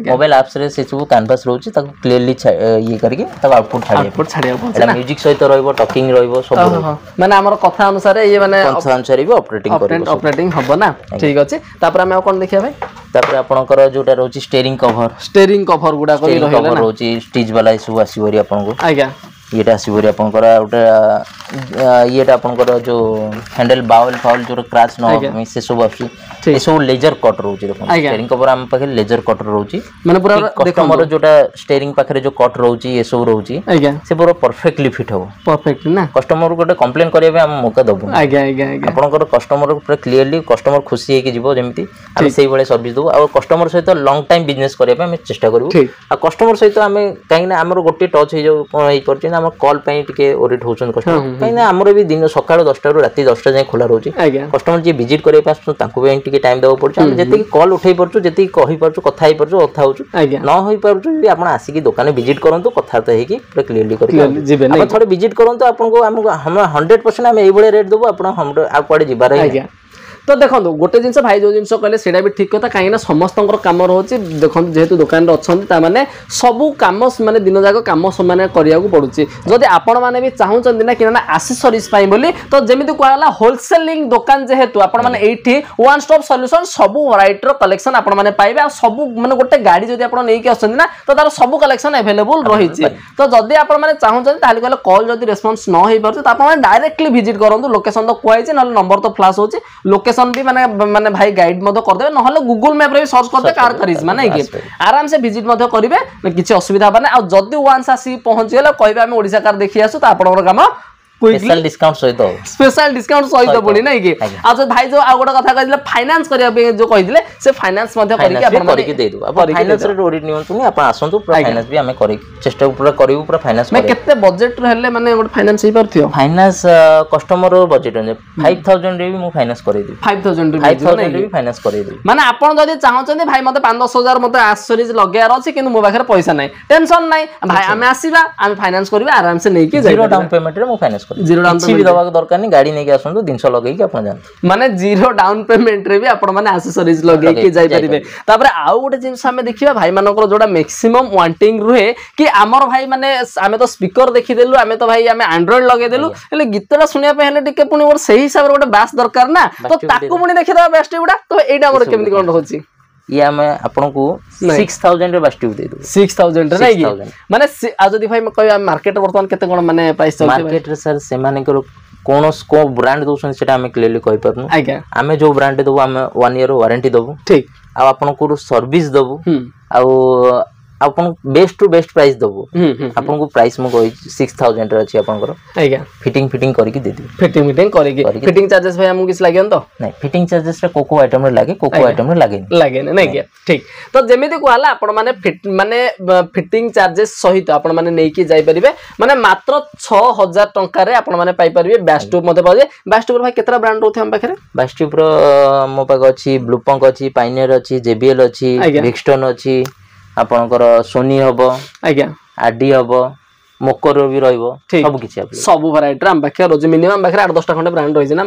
मोबाइल एप्स रे से सब कैनवस रहउची ताको क्लियरली ये करके तब आउटपुट छाड़िया एटा म्यूजिक सहित रहइबो टॉकिंग रहइबो सब माने हमर कथा अनुसार ये माने कथा अनुसार भी ऑपरेटिंग हबो ना ठीक अछि तापर हम कोन देखिया भाई तापर आपनकर जोटा रहउची स्टीयरिंग कवर गुडा करी रहला ना रहउची स्टिच वाला इशू आसीबोरी आपन को आज्ञा येटा आसीबोरी आपनकर ओटा येटा आपनकर जो हैंडल बाउल फाउल जो क्रैच न से सब आसी ए सब लेजर कट रहउची देखो स्टीयरिंग कवर हम पाखे लेजर कट रहउची माने पूरा देखो हमर जोटा स्टीयरिंग पाखे जो कट रहउची ए सब रहउची आज्ञा से पूरा परफेक्टली फिट हो परफेक्टली ना कस्टमर को कंप्लेन करिवे हम मौका दबो आज्ञा आपनकर कस्टमर पूरा क्लियरली कस्टमर खुशी है कि जीवो जेमती हम सेही बळे सर्विस दो और कस्टमर सहित लॉन्ग टाइम बिजनेस करिवे हम चेष्टा करबो आ कस्टमर सहित हम काई ना हमर गोटे टच हे जो हे परछि ना हम कॉल पई टिके ओरिट होछन कस्टमर काई ना हमर भी दिन सकाळ 10 टा रु राती 10 टा जाय खोला रहउची कस्टमर जे विजिट करे पास तांको भी टिके टाइम देबो परछि हम जति कॉल उठै परछु जति कहि परछु कथा हे परछु कथा होछु न होई परछु भी आपण आसी की दुकान विजिट करंतु कथा त हे की पूरा क्लियरली करि जिबे नै थोड़े विजिट करंतु आपण को हम 100% हम एई बळे रेट देबो आपण हम आ कोडे जिबार है तो देखो गोटे जिनस भाई जो जिनस कहले सेटा भी ठीक कथा कहीं समस्त कम रोचे देखो जेहेतु दुकान अच्छा माने सबू कम माने दिन जाक कम माने करिया पड़ुची जदि आपण माने भी चाहूचंदी ना कि ना एक्सेसरीज पाई बोली तो जेमिति कहला होलसेलिंग दुकान जेहेतु आपण माने एठी वन स्टॉप सॉल्यूशन सबू वैरायटी रो कलेक्शन आपण माने पाइबे आ सबू माने गोटे गाड़ी जदि आपण नै कि आछन ना तो तार सबू कलेक्शन अवेलेबल रहिची तो जदि आपण माने चाहूचंदी ताले कहले कॉल जदि रिस्पांस न होई परछ त आपण माने डायरेक्टली विजिट करंतु लोकेशन तो कोइ छै न नंबर तो फ्लैश होची लोकेशन भी माने भाई गाइड मधो कर देबे नहले गूगल मैप रे भी सर्च करते कार करिश्मा नै कि आराम से विजिट मधो करिवे किछि असुविधा बने आ जदि वंस आसी पहुंच गेले कहबे हम ओडिसा कार देखि आसु त आपनर काम स्पेशल डिस्काउंट सहित बोली नै कि आ जो भाई जो आ गोटा कथा कहिले फाइनांस करिया जो कहिले से फाइनांस मध्ये करिके आपण करिके दे दो आपण फाइनांस रे ओडिट नियंतु नि आपण आसंतु पूरा फाइनांस भी हमें करि चेष्टा पूरा करिवु पूरा फाइनांस मैं केते बजट रहले माने गोटा फाइनांस ही परथियो फाइनांस कस्टमर रो बजट ने 5000 रे भी मु फाइनांस करि दी 5000 रे भी फाइनांस करि दी माने आपण जदी चाहउछन भाई मते 5-10,000 मते एक्सेसरीज लगेयार अछि किंतु मो बाखरे पैसा नै टेंशन नै भाई हमें आसीबा हम फाइनांस करबा आराम से नै कि जीरो डाउन पेमेंट रे मु फाइनांस जीरो डाउन पेमेंट दवा दरकार नहीं गाड़ी नहीं आसंतु जिंस लगेई कि अपन जानते माने जीरो डाउन पेमेंट रे भी आपण माने एक्सेसरीज लगेई कि जाई परिबे तापर आउ गोटे जिंस हमें देखिबा भाई मानकर जोडा मैक्सिमम वांटिंग रुहे कि हमर भाई माने हमें तो स्पीकर देखि देलु हमें तो भाई हमें एंड्रॉइड लगे देलु ले गीतला सुनिया पे हेले टिके पुनी और सही हिसाब रे गोटे बास दरकार ना तो ताकू पुनी देखि दबा बेस्ट गुडा तो एटा हमर केमति कोन होची ये हमें आपन को 6000 रे बास ट्यूब दे दो 6000 रे नै कि माने आ जदी भाई कहबा मार्केट वर्तमान केते कोन माने प्राइस चलते मार्केट रे सर से माने को ब्रांड दोसन सेटा हमें क्लियरली कहि परनु हमें जो ब्रांड दबो हमें 1 ईयर वारंटी दबो ठीक आ आपन को सर्विस दबो आ आपन बेस्ट टू बेस्ट प्राइस दबो आपन को प्राइस म कहि 6000 रे अछि आपन को आज्ञा फिटिंग करके दे दी फिटिंग फिटिंग चार्जेस भाई हमु किस लागेन तो नहीं फिटिंग चार्जेस रे कोको आइटम रे लागे कोको आइटम रे लागे नै कि ठीक तो जेमिति कहला आपन माने फिटिंग चार्जेस सहित आपन माने नै कि जाई परिबे माने मात्र 6000 टंका रे आपन माने पाई परिबे बास्टूब मते पाजे बास्टूब भाई केतरा ब्रांड रहथि हम पाखरे बास्टूब रो मो पाक अछि ब्लूपंक अछि पाइनियर अछि जेबीएल अछि विक्सटन अछि आपनकर सोनी हबो आज्ञा आरडी हबो मोकर भी रहइबो सब किछि सब वैरायटी हम बाखे रोज मिनिमम बाखे 8-10 टा खंडे ब्रांड रहिजे ना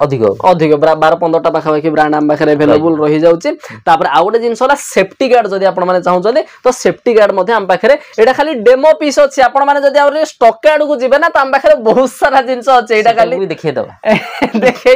अधिक 12-15 टा बाखा बाकी ब्रांड हम बाखे अवेलेबल रहि जाउची तापर आ गोटे जिंस होला सेफ्टी गार्ड जदी आपण माने चाहू जदी तो सेफ्टी गार्ड मध्ये हम बाखे एटा खाली डेमो पीस अछि आपण माने जदी और स्टॉक गार्ड को जिबे ना त हम बाखे बहुत सारा जिंस अछि एटा खाली देखे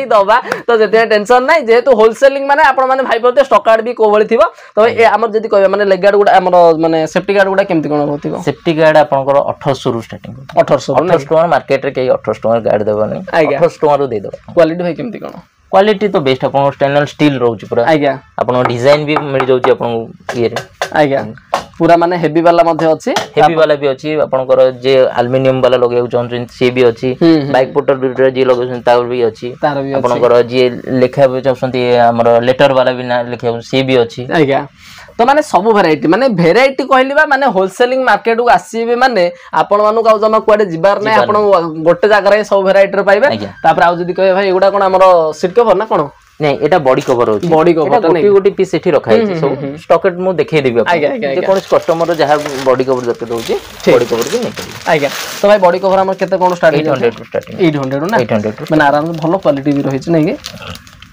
दबा तो जते टेंशन नै जेहेतु होलसेलिंग माने आपण माने भाई परते स्टॉक गार्ड भी कोवळी थिबो तो ए हमर जदी कहबे माने लेग गार्ड गुडा हमर माने सेफ्टी गार्ड गुडा केमति कोन रहथिबो सेफ्टी गार्ड आपनकर 1800 स्टार्टिंग 1800 टका मार्केट रे के 1800 टका गार्ड देबनी 1800 टका रो दे दो क्वालिटी भाई केमति कोन क्वालिटी तो बेस्ट अपन स्टेनलेस स्टील रहउची पूरा आज्ञा अपन डिजाइन भी मिल जाउची अपन ये रे आज्ञा पूरा माने हेवी वाला मध्ये अछि हेवी वाला भी अछि आपनकर जे एल्युमिनियम वाला लगेउ चोन से भी अछि बाइक पोटर जे लगेउ तार भी अछि आपनकर जे लेखा भी चोसंती हमर लेटर वाला भी ना लेखा से भी अछि आज्ञा तो माने सब वैरायटी माने वेराइटी कहलिबा माने होलसेलिंग मार्केट को आसीबे माने आपण मानु का जमा कुआडे जिबार नै आपण गोटे जागा रे सब वैराइटी रे पाइबे तापर आ जदी कहे भाई एगुडा कोन हमर सीट कवर ना कोन नहीं एटा बॉडी कवर होची बॉडी कवर तो नहीं गोटी पीस एठी रखा है सब स्टॉकेट मु देखे देबी आपन जे कोन कस्टमर जहा बॉडी कवर दते दोची बॉडी कवर भी नहीं आज्ञा तो भाई बॉडी कवर हमर केते कोन स्टार्ट 800 स्टार्टिंग 800 ना 800 माने आराम से भलो क्वालिटी भी रहिछ नै के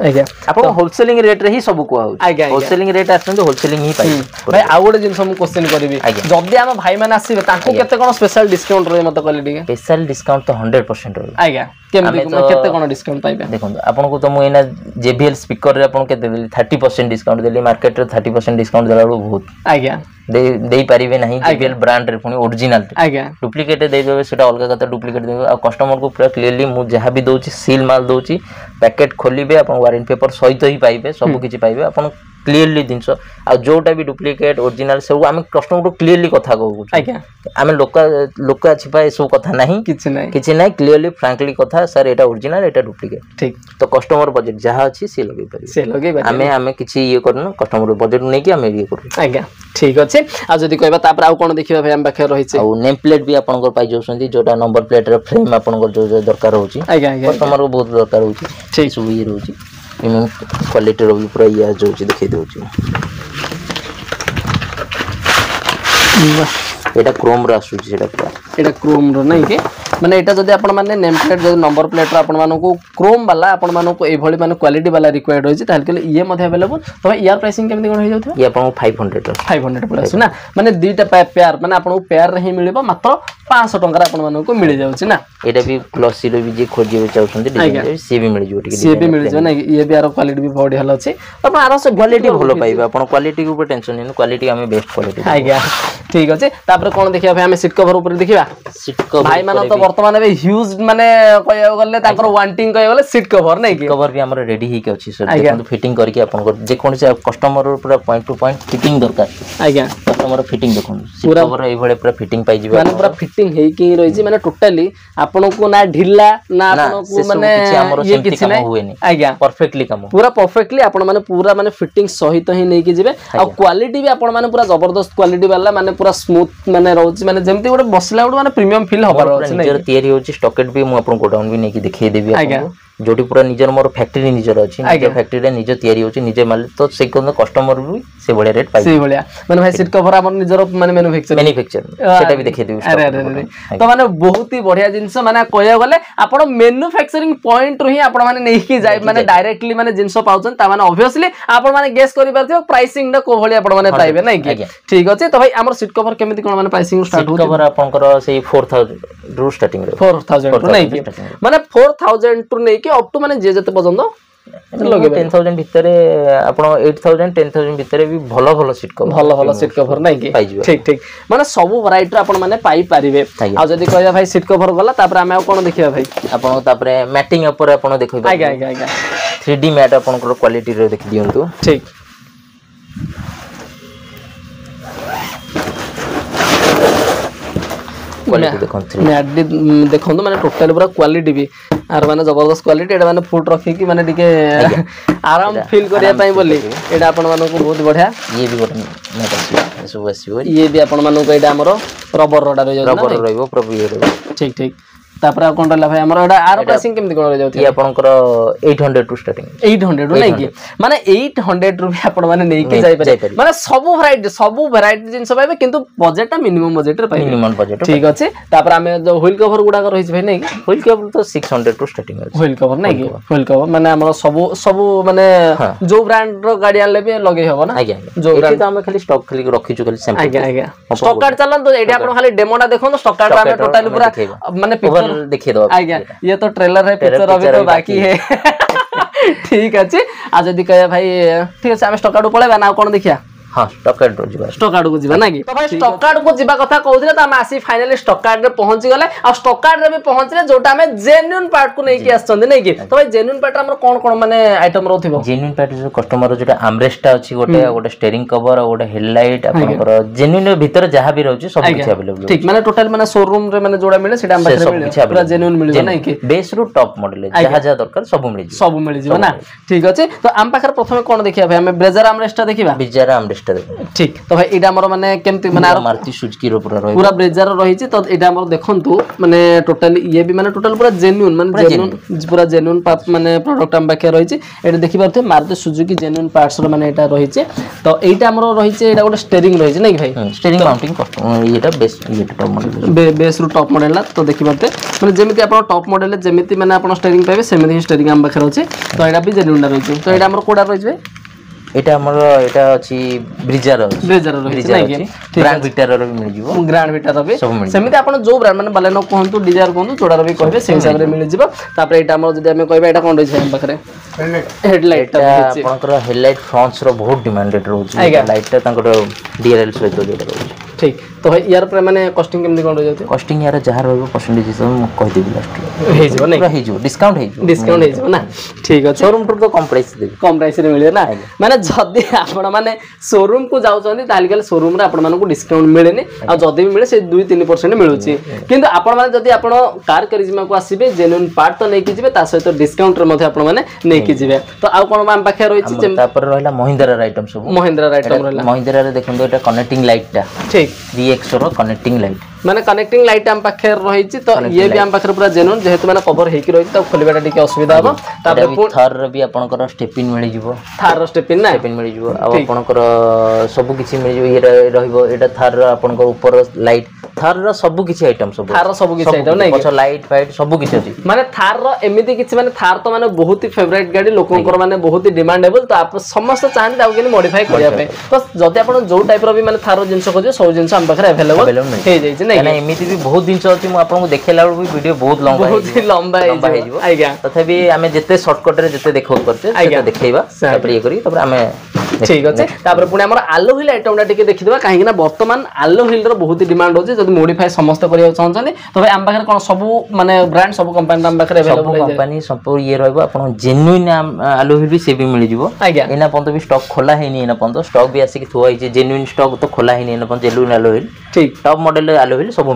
आज्ञा आपण होलसेलिंग रेट रे ही सब को आउ होलसेलिंग रेट आछन होलसेलिंग ही पाइ भाई आ गोटे जिंस हम क्वेश्चन करबी जदी हम भाई माने आसीबे ताको केते कोन स्पेशल डिस्काउंट रे मत क्वालिटी के स्पेशल डिस्काउंट तो 100% रे आज्ञा केते कोन डिस्काउंट पाइबे देखो आपन को तो मु एना JBL स्पीकर रे आपन केते देली 30% डिस्काउंट देली मार्केट रे 30% डिस्काउंट देला बहुत आज्ञा दे पारिबे नहीं JBL ब्रांड रे पुनी ओरिजिनल आज्ञा डुप्लीकेट दे देबे सेटा अलगा कता डुप्लीकेट देबे आ कस्टमर को पूरा क्लियरली मु जहा भी दोची सील माल दोची पैकेट खोलिबे आपन वारंटी पेपर सहित ही पाइबे सब किछि पाइबे आपन क्लियरली जिंस आ जोटा भी डुप्लीकेट ओरिजिनल सब हम कस्टमर को क्लियरली कथा कहू आज्ञा हम लोक छिपा ए सब कथा नहीं किछि नहीं क्लियरली फ्रैंकली कथा सर एटा ओरिजिनल एटा डुप्लीकेट ठीक तो कस्टमर बजट जहा अछि से लगे पारि हमें किछि ये करनो कस्टमर बजट नै कि हम ये करू आज्ञा ठीक अछि आ जदी कहबा तापर आ कोन देखिबा भाई हम बाखे रहि छै आ नेम प्लेट भी आपन को पाइ जोसंती जोटा नंबर प्लेट रे फ्रेम आपन को जो दरकार होची आज्ञा कस्टमर को बहुत दरकार होची ठीक सब ये रहउची प्रीमियम क्वालिटी रो भी पूरा ये जोची देखै दोची एटा क्रोम रा आसुची सेटा पूरा एटा क्रोम रो नै के माने एटा जदी आपण माने नेम प्लेट जदी नंबर प्लेट रो आपण मानको क्रोम वाला आपण मानको ए भली माने क्वालिटी वाला रिक्वायर्ड होई छै ताल के ये मध्ये अवेलेबल तो यार प्राइसिंग केमति कोन हो जाउथो ये आपण 500 प्लस ना माने दीटा पेयर माने आपण पेयर रे ही मिलिबो मात्र 500 टंका आपण मानको मिल जाउ छै ना एटा भी ग्लॉसी रो भी जे खोजिबे चाउछन्ते डिजाइन से भी मिल जोटी से भी मिल जो ना ये भी यार क्वालिटी भी बॉडी हल अछि आपण आरो से क्वालिटी भलो पाइबे आपण क्वालिटी के ऊपर टेंशन नै क्वालिटी हमें बेस्ट क्वालिटी आज्ञा ठीक अछि तापर कोन देखिया भाई हमें सीट कवर ऊपर देखिबा सीट कवर भाई माने तो वर्तमान में ह्यूज माने कहया गले ताकर वांटिंग कहया गले सीट कवर नै कि कवर भी हमर रेडी ही के अछि सर देखन फिटिंग करके आपन को जे कोन से कस्टमर पूरा पॉइंट टू पॉइंट फिटिंग दरकार आज्ञा कस्टमर फिटिंग देखन सीट कवर ए भले पूरा फिटिंग पाइ जिबा माने पूरा फिटिंग हे कि रहि माने टोटली आपन को ना ढिल्ला ना आपन को माने ये किछि नै हुएनी आज्ञा परफेक्टली काम पूरा परफेक्टली आपन माने पूरा माने फिटिंग सहित ही नै कि जिबे आ क्वालिटी भी आपन माने पूरा जबरदस्त क्वालिटी वाला माने पूरा स्मूथ माने रहउची माने जेमति गोटे बसला गोटे माने प्रीमियम फील होबार अछि नै निजर तयारी होची स्टॉकेट भी मु आपन गोडाउन भी नै कि देखै देबी आज्ञा जोटी पूरा निजर मोर फैक्ट्री निजर अछि निजर फैक्ट्री रे निज तयारी होछि निजे माल तो से कोन कस्टमर भी से बढिया रेट पाइ से बढिया माने भाई सीट कवर हमर निजर माने मैन्युफैक्चर सेटा भी देखै दिउ अरे तो माने बहुत ही बढ़िया जिंस माने कहया गले आपण मैन्युफैक्चरिंग पॉइंट रही आपण माने नै कि जाय माने डायरेक्टली माने जिंस पाउछन ता माने ऑब्वियसली आपण माने गेस करि परथियो प्राइसिंग न को भली आपण माने पाइबे नै कि ठीक अछि तो भाई हमर सीट कवर केमिति कोन माने प्राइसिंग स्टार्ट हो कवर आपनकर से 4000 रु स्टार्टिंग रे 4000 टू नै कि माने 4000 टू नै कि अप टू माने जे जते पसंद लगे 10000 भितरे आपण 8000 10000 भितरे भी भलो भलो सीट कवर नै कि ठीक ठीक माने सब वैरायटी आपण माने पाई परिबे आ जदी कहया भाई सीट कवर गला तापर हम कोन देखिया भाई आपण तापर मैटिंग ऊपर आपण देखिबा आगे 3D मैट आपण क्वालिटी रे देख दियंतु ठीक क्वालिटी देखंतु मैट देखंतु माने टोटल पूरा क्वालिटी भी आर माने जबरदस्त क्वालिटी एटा माने फुट रखी कि माने टिके आराम फील करिया पई बोली एटा आपण मानको बहुत बढ़िया ये भी गोटे मैट आसी सब आसीबो ये भी आपण मानको एटा हमरो रबर रोडा रे रबर रहइबो प्रॉपर ये ठीक ठीक तापर कोन रहला भाई हमर एटा आर प्राइसिंग केमति कोन रे जाउथि ये आपनकर 800 टू स्टार्टिंग 800 नै कि माने 800 रुपया आपण माने नै कि जाय पारे माने सब वैरायटी जिंस पाइबे किंतु बजेटटा मिनिमम बजेट रे पाइबे मिनिमम बजेट ठीक अछि तापर हमें जो व्हील कवर गुडा कर रहिछ भाई नै कि व्हील कवर तो 600 टू स्टार्टिंग अछि व्हील कवर नै कि व्हील कवर माने हमर सब माने जो ब्रांड रो गाड़ी आले भी लगे हबो ना जो ब्रांड तो हम खाली स्टॉक खाली रखिछु खाली सैंपल आगे स्टॉक कार्ड चलन तो एटा आपण खाली डेमोटा देखो स्टॉक कार्ड में टोटल पूरा माने पिक्चर देखिए दो आगे ये तो ट्रेलर है पिक्चर अभी तो बाकी है ठीक अछि आ जदी कहे भाई ठीक अछि हम स्टॉक कार्ड पळेबा ना कोन देखिया हां स्टॉक कार्ड को जीवा ना कि तो भाई स्टॉक कार्ड को जीवा कथा कहउथिले त हम आसी फाइनली स्टॉक कार्ड रे पहुंची गले आ स्टॉक कार्ड रे भी पहुंचले जोटा हमें जेन्युइन पार्ट को नै कि आछन नै कि तो भाई जेन्युइन पार्ट हमर कोन माने आइटम रहथिबो जेन्युइन पार्ट जो कस्टमर जोटा आर्मरेस्ट अछि गोटे स्टीयरिंग कवर और गोटे हेडलाइट आपनकर जेन्युइन भीतर जहा भी रहउछि सब किछ अवेलेबल ठीक माने टोटल माने शोरूम रे माने जोड़ा मिले सेटा हम पाखरे मिले पूरा जेन्युइन मिले नै कि बेस रु टॉप मॉडल जहा दरकार सब मिल जिवो ना ठीक अछि तो हम पाखरे प्रथमे कोन देखिया भाई हम ब्रेजर आर्मरेस्ट देखिबा ब्रेजर आर्मरेस्ट देखिबा ठीक तो भाई एटा हमर माने केमति माने मारुति सुजुकी रो पूरा ब्रेजर रहिछि तो एटा हमर देखंतु माने टोटल ये भी माने टोटल पूरा जेन्युइन माने पूरा जेन्युइन माने प्रोडक्ट हम बाके रहिछि एटा देखि परथे मारुति सुजुकी जेन्युइन पार्ट्स रो माने एटा रहिछि तो एटा हमर रहिछि एटा गोटे स्टीयरिंग रहिछि नै भाई स्टीयरिंग माउंटिंग कस्टमर एटा बेस ये टॉप मॉडल बेस रो टॉप मॉडल तो देखि परथे माने जेमिति आपण टॉप मॉडल जेमिति माने आपण स्टीयरिंग पाइबे सेमिति स्टीयरिंग हम बाके रहिछि तो एटा भी जेन्युइन रहिछि तो एटा हमर कोडा रहिछि भाई एटा हमर एटा अछि ब्रेजर रहिछि नै कि ग्रैंड विटार रो भी मिल जिवो ग्रैंड विटार रो भी सेमिति आपण जो ब्रांड माने बालेनो कहंतु डिजायर कहंतु जोडा रो भी कहबे से हिसाब रे मिल जिवो तापर एटा हमर जदी हमें कहबे एटा कोन रहिछि हम बखरे हेडलाइट आपनकर हेडलाइट फ्रंट्स रो बहुत डिमांडेड रहउछि लाइट ता तांकर डीआरएल सहित जोडा रहउछि ठीक तो भाई यार पर माने कॉस्टिंग केमदी कोन रह जाते कॉस्टिंग यार जहा रहबो परसेंटेज सब कह देबी लास्ट हे जिवो नै हे जिवो डिस्काउंट हे जिवो ना ठीक अछि शोरूम टू तो कम प्राइस देबी कम प्राइस रे मिले ना माने जदी आपण माने शोरूम को जाउछन्ती ताली गले शोरूम रे आपण माने को डिस्काउंट मिलेनी आ जदी भी मिले से 2-3% मिलुची किंतु आपण माने जदी आपण कार करिज्मा को आसीबे जेन्युइन पार्ट तो नै कि जिवे ता सहित डिस्काउंट रे मध्ये आपण माने नै कि जिवे तो आ कोन हम पाखे रहिछि तापर रहला महिंद्रा रा आइटम सब महिंद्रा रा आइटम रहला महिंद्रा रे देखंदो एटा कनेक्टिंग लाइट टा ठीक 3x रो कनेक्टिंग लाइट माने कनेक्टिंग लाइट हम पाखे रहिछि तो ये भी हम पाखे पूरा जेन्युइन जेहेतु माने कवर हेकि रहिछि तो खोलिबाटा टिके असुविधा हो तापर थार रे भी आपनकर स्टेपिन मिलि जिवो थार रो स्टेपिन ना स्टेपिन मिलि जिवो आ आपनकर सब किछि मिलि जिवो ये रहइबो एटा थार रो आपनकर ऊपर लाइट थार रो सब किछि आइटम सब थार रो सब किछि आइटम नै पछ लाइट फाइट सब किछि अछि माने थार रो एमिति किछि माने थार तो माने बहुत ही फेवरेट गाड़ी लोकंकर माने बहुत ही डिमांडेबल तो आप समस्त चाहन ताउ केनि मॉडिफाई करिया पे तो जदि आपण जो टाइप रो भी माने थार रो जिंस खोजे सब जिंस हम पाखरे अवेलेबल हे जाय छै नै ना एमिति भी बहुत जिंस अछि म आपन को देखेला भी वीडियो बहुत लंबा है जिवो आज्ञा तथापि हमें जते शॉर्टकट रे जते देखौ करते सेटा देखैबा तापर ये करी तापर हमें ठीक अछि तापर पुनी हमर आलो व्हील आइटम डा टिके देखि देबा काहे कि ना वर्तमान आलो व्हील रो बहुत ही डिमांड होछि जदि मॉडिफाई समस्त करिया चाहछन तो भाई हम पाखरे कोन सब माने ब्रांड सब कंपनी हम पाखरे अवेलेबल सब कंपनी सब ये रहबो आपन जेन्युइन आलो व्हील भी से भी मिल जिवो एना पंत भी स्टॉक खोला हेनी एना पंत स्टॉक भी आसी कि थुआ हिजे जेन्युइन स्टॉक तो खोला हेनी एना पंत जेन्युइन आलो व्हील ठीक टॉप मॉडल आलो व्हील सब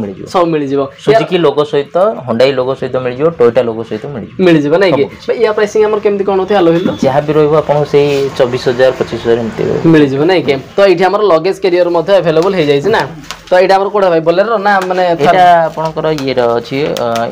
मिल जिवो सुजुकी लोगो सहित होंडा लोगो सहित मिल जिवो टोयोटा लोगो सहित मिल जिवो नै कि या प्राइसिंग हमर केमति कोन होथे आलो व्हील जहा भी रहबो आपन से 24000 25000 हज़ार एमती मिल जाए ना कि तो ये आम लगेज कैरियर अवेलेबल हो जाए ना तो ये आम कोड़ा भाई बोलेरो ना माने आपनकर ये अछि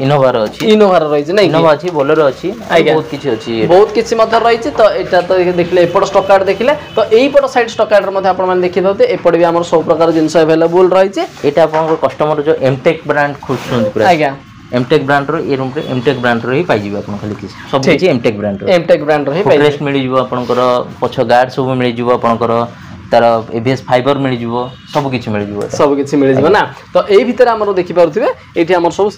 इनोवा अछि इनोवा रही ना इनोवा अछि बोलेरो अछि बहुत किछि अछि बहुत किछि मतलब रही तो एटा तो देखले एपट स्टॉक कार्ड देखले तो एई पट साइड स्टॉक कार्ड मध्ये आपण माने देखि दउते एपट भी हमर सब प्रकार जिंस अवेलेबल रही छै एटा आपनकर कस्टमर जो एमटेक ब्रांड खोजछन पूरा आज्ञा एमटेक ब्रांड रो ए रूम रे एमटेक ब्रांड रो ही पाइ जिबा आपण खाली किछि सब किछि एमटेक ब्रांड रो ही पाइ रेस्ट मिलि जिवो आपनकर पछ गार्ड सब मिलि जिवो आपनकर तार एबीएस फाइबर मिल जिवो सब किछि मिल जिवो ना तो एई भीतर हमर देखि पारुथिबे एठी हमर सब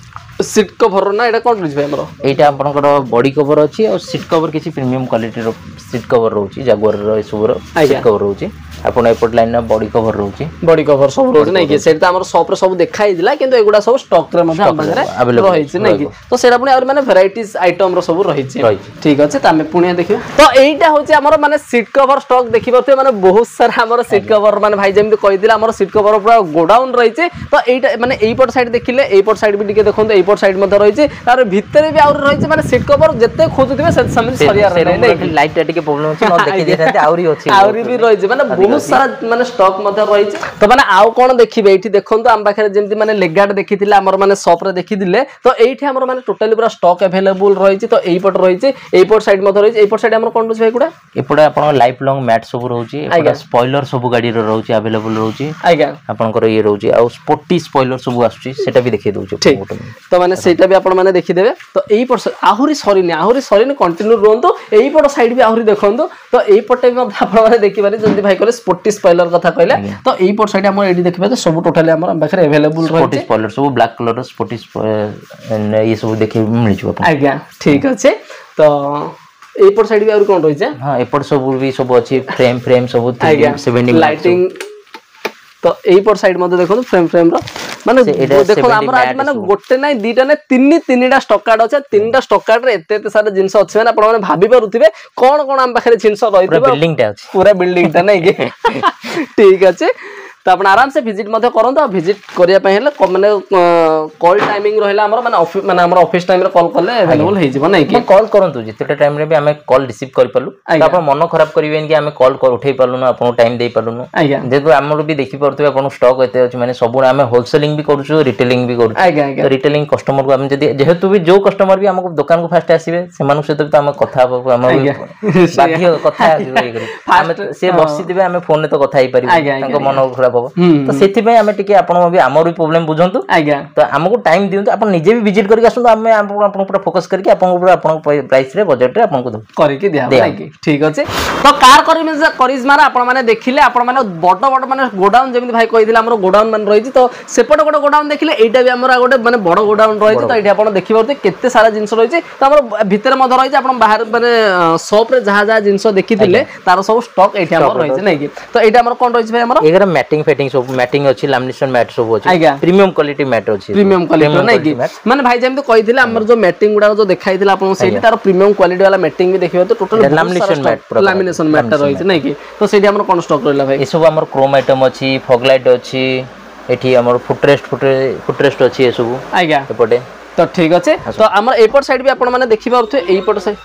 सीट कवर ना एटा कोन रिज हमर एटा आपनकर बॉडी कवर अछि और सीट कवर किछि प्रीमियम क्वालिटी रो सीट कवर रहउछि जागुआर रो ए सब रो सीट कवर रहउछि आपण एपट लाइन ना बॉडी कवर रहउछि बॉडी कवर सब रहउछि नै कि सेटा हमर शॉप रे सब देखाइ दिला किंतु एगुडा सब स्टॉक रे मध्ये हम रे रहिछि नै कि तो सेटा पुनी और माने वैरायटीज आइटम रो सब रहिछि ठीक अछि त हम पुनी देखिबा तो एटा होछि हमर माने सीट कवर स्टॉक देखिबते माने बहुत सारा हमर सीट कवर माने भाई जेमि कहि दिला हमर सीट कवर पूरा गोडाउन रहिछि तो एटा माने एई पट साइड देखिले एई पट साइड भी दिके देखोन एई पट साइड मध्ये रहिछि तार भितरे भी और रहिछि माने सीट कवर जत्ते खोजुथिबे से समय सरिया रे नै लाइट टा टिके प्रॉब्लम अछि न देखि देथाते आउरी अछि आउरी भी रहिछि माने बहुत सारा माने स्टॉक मध्ये रहिछि तो माने आउ कोन देखिबे एठी देखोन तो हम पाखरे जेमति माने लेगार्ड देखिथिले हमर माने शॉप रे देखि दिले तो एठी हमर माने टोटली पूरा स्टॉक अवेलेबल रहिछि तो एई पट रहिछि एई पट साइड मध्ये रहिछि एई पट साइड हमर कोन रहै भाई एपडे आपण लाइफ लॉन्ग मैट सब रहउछि एपडे स्पॉइलर सब गाडी रो रहउछि अवेलेबल रहउछि आज्ञा आपनकर ये रहउछि आ स्पोर्टी स्पॉइलर सब आछुछि सेटा भी देखि दउछि तो माने सेटा भी आपण माने देखि देबे तो एई पट आहुरी सरीने कंटिन्यू रहंतो एई पट साइड भी आहुरी देखंतो तो एई पटे भी आपण माने देखि बारे जल्दी भाई कहले स्पोर्टी स्पॉइलर कथा कहले तो एई पट साइड हम एडी देखबे तो सब टोटली हम बाखरे अवेलेबल रहै स्पोर्टी स्पॉइलर सब ब्लैक कलर स्पोर्टी ये सब देखि मिल जिवो आज्ञा ठीक अछि तो एपट साइड भी और कोन रहै छै हां एपट सब भी सब अछि फ्रेम सब 70 लाइटिंग तो एपट साइड मध्ये देखो फ्रेम रो माने देखो हमर आज माने गोटे नै दीटा नै तीनटा स्टॉक कार्ड अछि तीनटा स्टॉक कार्ड रे एते सारा जिंस अछि माने आपण माने भाबी पारुथिबे कोन कोन हम पाखरे जिंस रहिथिबे बिल्डिंग टा अछि पूरा बिल्डिंग टा नै के ठीक अछि तो आपण आराम से विजिट मध्ये करंतो विजिट करिया पय हेले माने कॉल टाइमिंग रहला हमर माने हमर ऑफिस टाइम रे कॉल करले अवेलेबल हे जिवो नै कि कॉल करंतो जिते टाइम रे भी हमें कॉल रिसीव कर पालु तो आपण मन खराब करिवेन कि हमें कॉल कर उठै पालु ना आपण टाइम दे पालु ना जेतु हमर भी देखि परतबे आपण स्टॉक एते अछि माने सब हमें होलसेलिंग भी करूछु रिटेलिंग भी करूछु तो रिटेलिंग कस्टमर को हम जदी जेहेतु भी जो कस्टमर भी हमको दुकान को फास्ट आसीबे से मानु से तो हम कथा हम बाकी कथा हम से बसिदिबे हम फोन ने तो कथा ही परिबे तांको मन खराब हो तो सेति पे हमें टिके आपण भी हमर भी प्रॉब्लम बुझंतु तो हमको टाइम दियंतु आपण निजे भी विजिट करके आसंतु हम आपण पूरा फोकस करके आपण पूरा आपण प्राइस रे बजट रे आपण को दो करके दिया लागी ठीक अछि तो कार करिश्मा रे आपण माने देखिले आपण माने बड़ माने गोडाउन जेमि भाई कहिदिला हमर गोडाउन मान रहिछि तो सेपट गोड गोडाउन देखिले एटा भी हमर गोटे माने बड़ गोडाउन रहिछि तो एटा आपण देखि परते केते सारा जिंस रहिछि तो हमर भीतर मध रहिछि आपण बाहर माने शॉप रे जहा जिंस देखिथिले तार सब स्टॉक एटा हमर रहिछि नै कि तो एटा हमर कोन रहिछि भाई हमर एगर मैटिंग फेटिंग सब मैटिंग अछि लैमिनेशन मैट सब अछि प्रीमियम क्वालिटी मैट अछि प्रीमियम क्वालिटी नै कि माने भाई जेम तो कहिथिले हमर जो मैटिंग गुडा जो देखाइथिला आपण सेठी तार प्रीमियम क्वालिटी वाला मैटिंग भी देखियो तो टोटल लैमिनेशन मैट रहिछि नै कि तो सेठी हमर कोन स्टॉक रहला भाई ए सब हमर क्रोम आइटम अछि फॉग लाइट अछि एठी हमर फुटरेस्ट अछि ए सब आज्ञा एपटे तो ठीक अछि तो हमर एपट साइड भी आपण माने देखि पारथु एपट साइड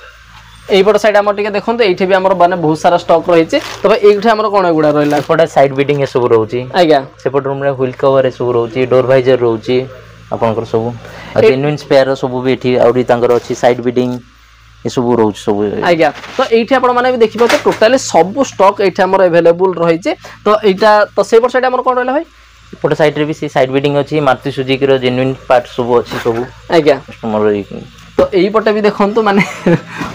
एपट साइड हम टिके देखंतु एठी भी हमर माने बहुत सारा स्टॉक रहिछि तो भाई एठी हमर कोन गुडा रहला एपटे साइड बीडिंग ए सब रहउछि आज्ञा सेपट रूम रे व्हील कवर ए सब रहउछि डोर वाइजर रहउछि आपनकर सब जेन्युइन स्पेयर सब भी एठी आउरी तांकर अछि साइड बीडिंग ए सब रहउछि सब आज्ञा तो एठी आपण माने भी देखि पाछो टोटली सब स्टॉक एठी हमर अवेलेबल रहिछि तो एटा तो सेपट साइड हमर कोन रहला भाई एपट साइड रे भी सी साइड बीडिंग अछि मारुति सुजुकी रो जेन्युइन पार्ट सब अछि सब आज्ञा कस्टमर तो एई पटे भी देखंतु माने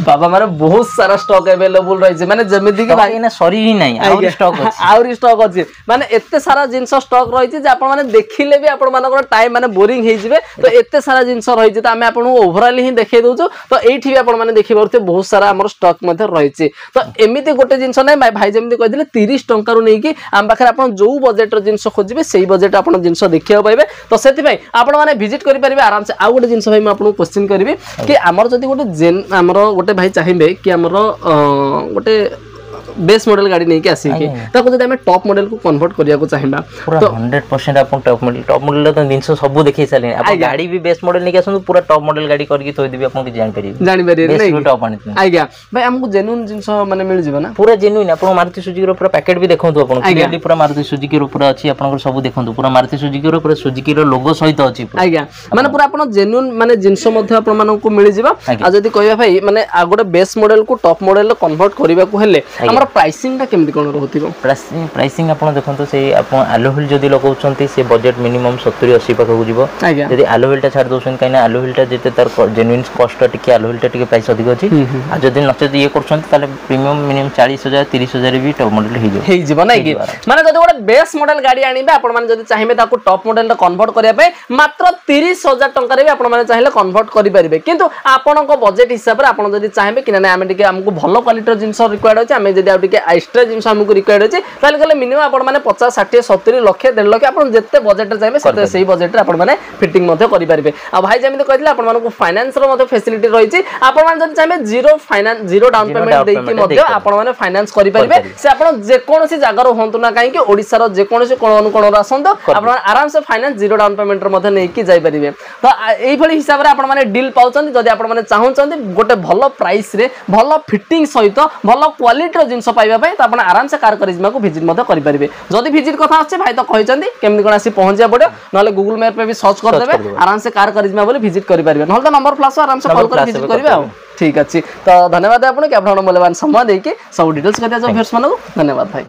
बाबा माने बहुत सारा स्टॉक अवेलेबल रहिছে माने जेमिति कि भाई ना सरी ही नाही आउरी स्टॉक अछि माने एते सारा जिंस स्टॉक रहिছে जे आपण माने देखिले भी आपण मानकर टाइम माने बोरिंग हे जिवे तो एते सारा जिंस रहिছে तो हमें आपण ओवरऑल ही देखे दोछु तो एठी भी आपण माने देखि परते बहुत सारा हमर स्टॉक मध्ये रहिছে तो एमिति गोटे जिंस नै भाई जेमिति कहिदिले 30 टंका रु नै कि हम पाखरे आपण जो बजेट रो जिंस खोजिबे सेही बजेट आपण जिंस देखिया पाइबे तो सेति भाई आपण माने विजिट करि परिबे आराम से आ गोटे जिंस भाई मैं आपण क्वेश्चन करबी कि आमर जदि गोटे जेन आमर गोटे भाई चाहिबे कि आमर गोटे बेस मॉडल गाड़ी नहीं के आसी के ताको जदि हमें टॉप मॉडल को कन्वर्ट करिया को चाहिबा पूरा 100% अपन टॉप मॉडल तो दिन सब देखि साले अपन गाड़ी भी बेस मॉडल नहीं के आसु पूरा टॉप मॉडल गाड़ी करके थोई देबी अपन के जान पारी नहीं टॉप आनी आज्ञा भाई हमको जेन्युइन जिंस माने मिल जिवो ना पूरा जेन्युइन अपन मारुति सुजुकी रो पूरा पैकेट भी देखंतु अपन क्लियरली पूरा मारुति सुजुकी रो पूरा अछि अपन को सब देखंतु पूरा मारुति सुजुकी रो पूरा सुजुकी रो लोगो सहित अछि आज्ञा माने पूरा अपन जेन्युइन माने जिंस मध्ये अपन मानन को मिल जिवो आ जदि कहबा भाई माने आ गोटे बेस मॉडल को टॉप मॉडल कन्वर्ट करबा को हेले हमर प्राइसिंग ता केमति कोन रहथिबो प्राइसिंग अपन देखंतु से अपन एलोव्हील जदि लगाउछंती से बजट मिनिमम 70 80 पाखा को जिवो जदि एलोव्हील ता छाड़ दोछन काइना एलोव्हील ता जेते तार जेन्युइन कॉस्ट टिके एलोव्हील ता टिके प्राइस अधिक अछि आ जदि नचत ये करछंती ताले प्रीमियम मिनिमम 40000 30000 भी टॉप मॉडल हे जिवो नै कि माने जदि गोटे बेस मॉडल गाड़ी आनिबे आपण माने जदि चाहिबे ताको टॉप मॉडल कन्वर्ट करिया पे मात्र 30000 टंका रे भी आपण माने चाहिले कन्वर्ट करि परिबे किंतु आपण को बजट हिसाब रे आपण जदि चाहिबे कि ना हमें टिके हमको भलो क्वालिटी जिंस रिक्वायर्ड अछि हमें जदि आ टिके एक्स्ट्रा जिंस हमको रिक्वायर्ड अछि ताले गले मिनिमम आपण माने 50 60 70 लाख 1.5 लाख आपण जत्ते बजट रे चाहिबे सेते सही बजट रे आपण माने फिटिंग मध्ये करि परिबे आ भाई जेमिति कहथिले आपण मानको फाइनेंस रो मध्ये फैसिलिटी रही छि आपण माने जदि चाहिबे जीरो डाउन पेमेंट देई कि मध्ये आपण माने फाइनेंस करि परिबे से आपण जे कोनोसी जागा रो होंतु ना काहे कि ओडिसा रो जे कोनोसी कोन रो आसंतो आपण आराम से फाइनेंस जीरो डाउन पेमेंट रो मध्ये नै कि जाई परिबे तो एई भली हिसाब रे आपण माने डील पाउछन जदि आपण माने चाहुछन गोटे भलो प्राइस रे भलो फिटिंग सहित भलो क्वालिटी रो जिंस पाइबा पय त आपण आराम से कार करिश्मा को विजिट मध्ये करि परिबे जदि विजिट कथा आछे भाई तो कहिचंदी केमनि कोन आसी पहुंचिया पड़ो नले गूगल मैप पे भी सर्च कर देबे आराम से कार करिश्मा बोले विजिट करि परिबे नले तो नंबर फ्लैश आराम से कॉल कर विजिट करिबे आ ठीक अछि तो धन्यवाद आपण के आपण मूल्यवान समय देके सब डिटेल्स करिया जो व्यूअर्स मानको धन्यवाद भाई।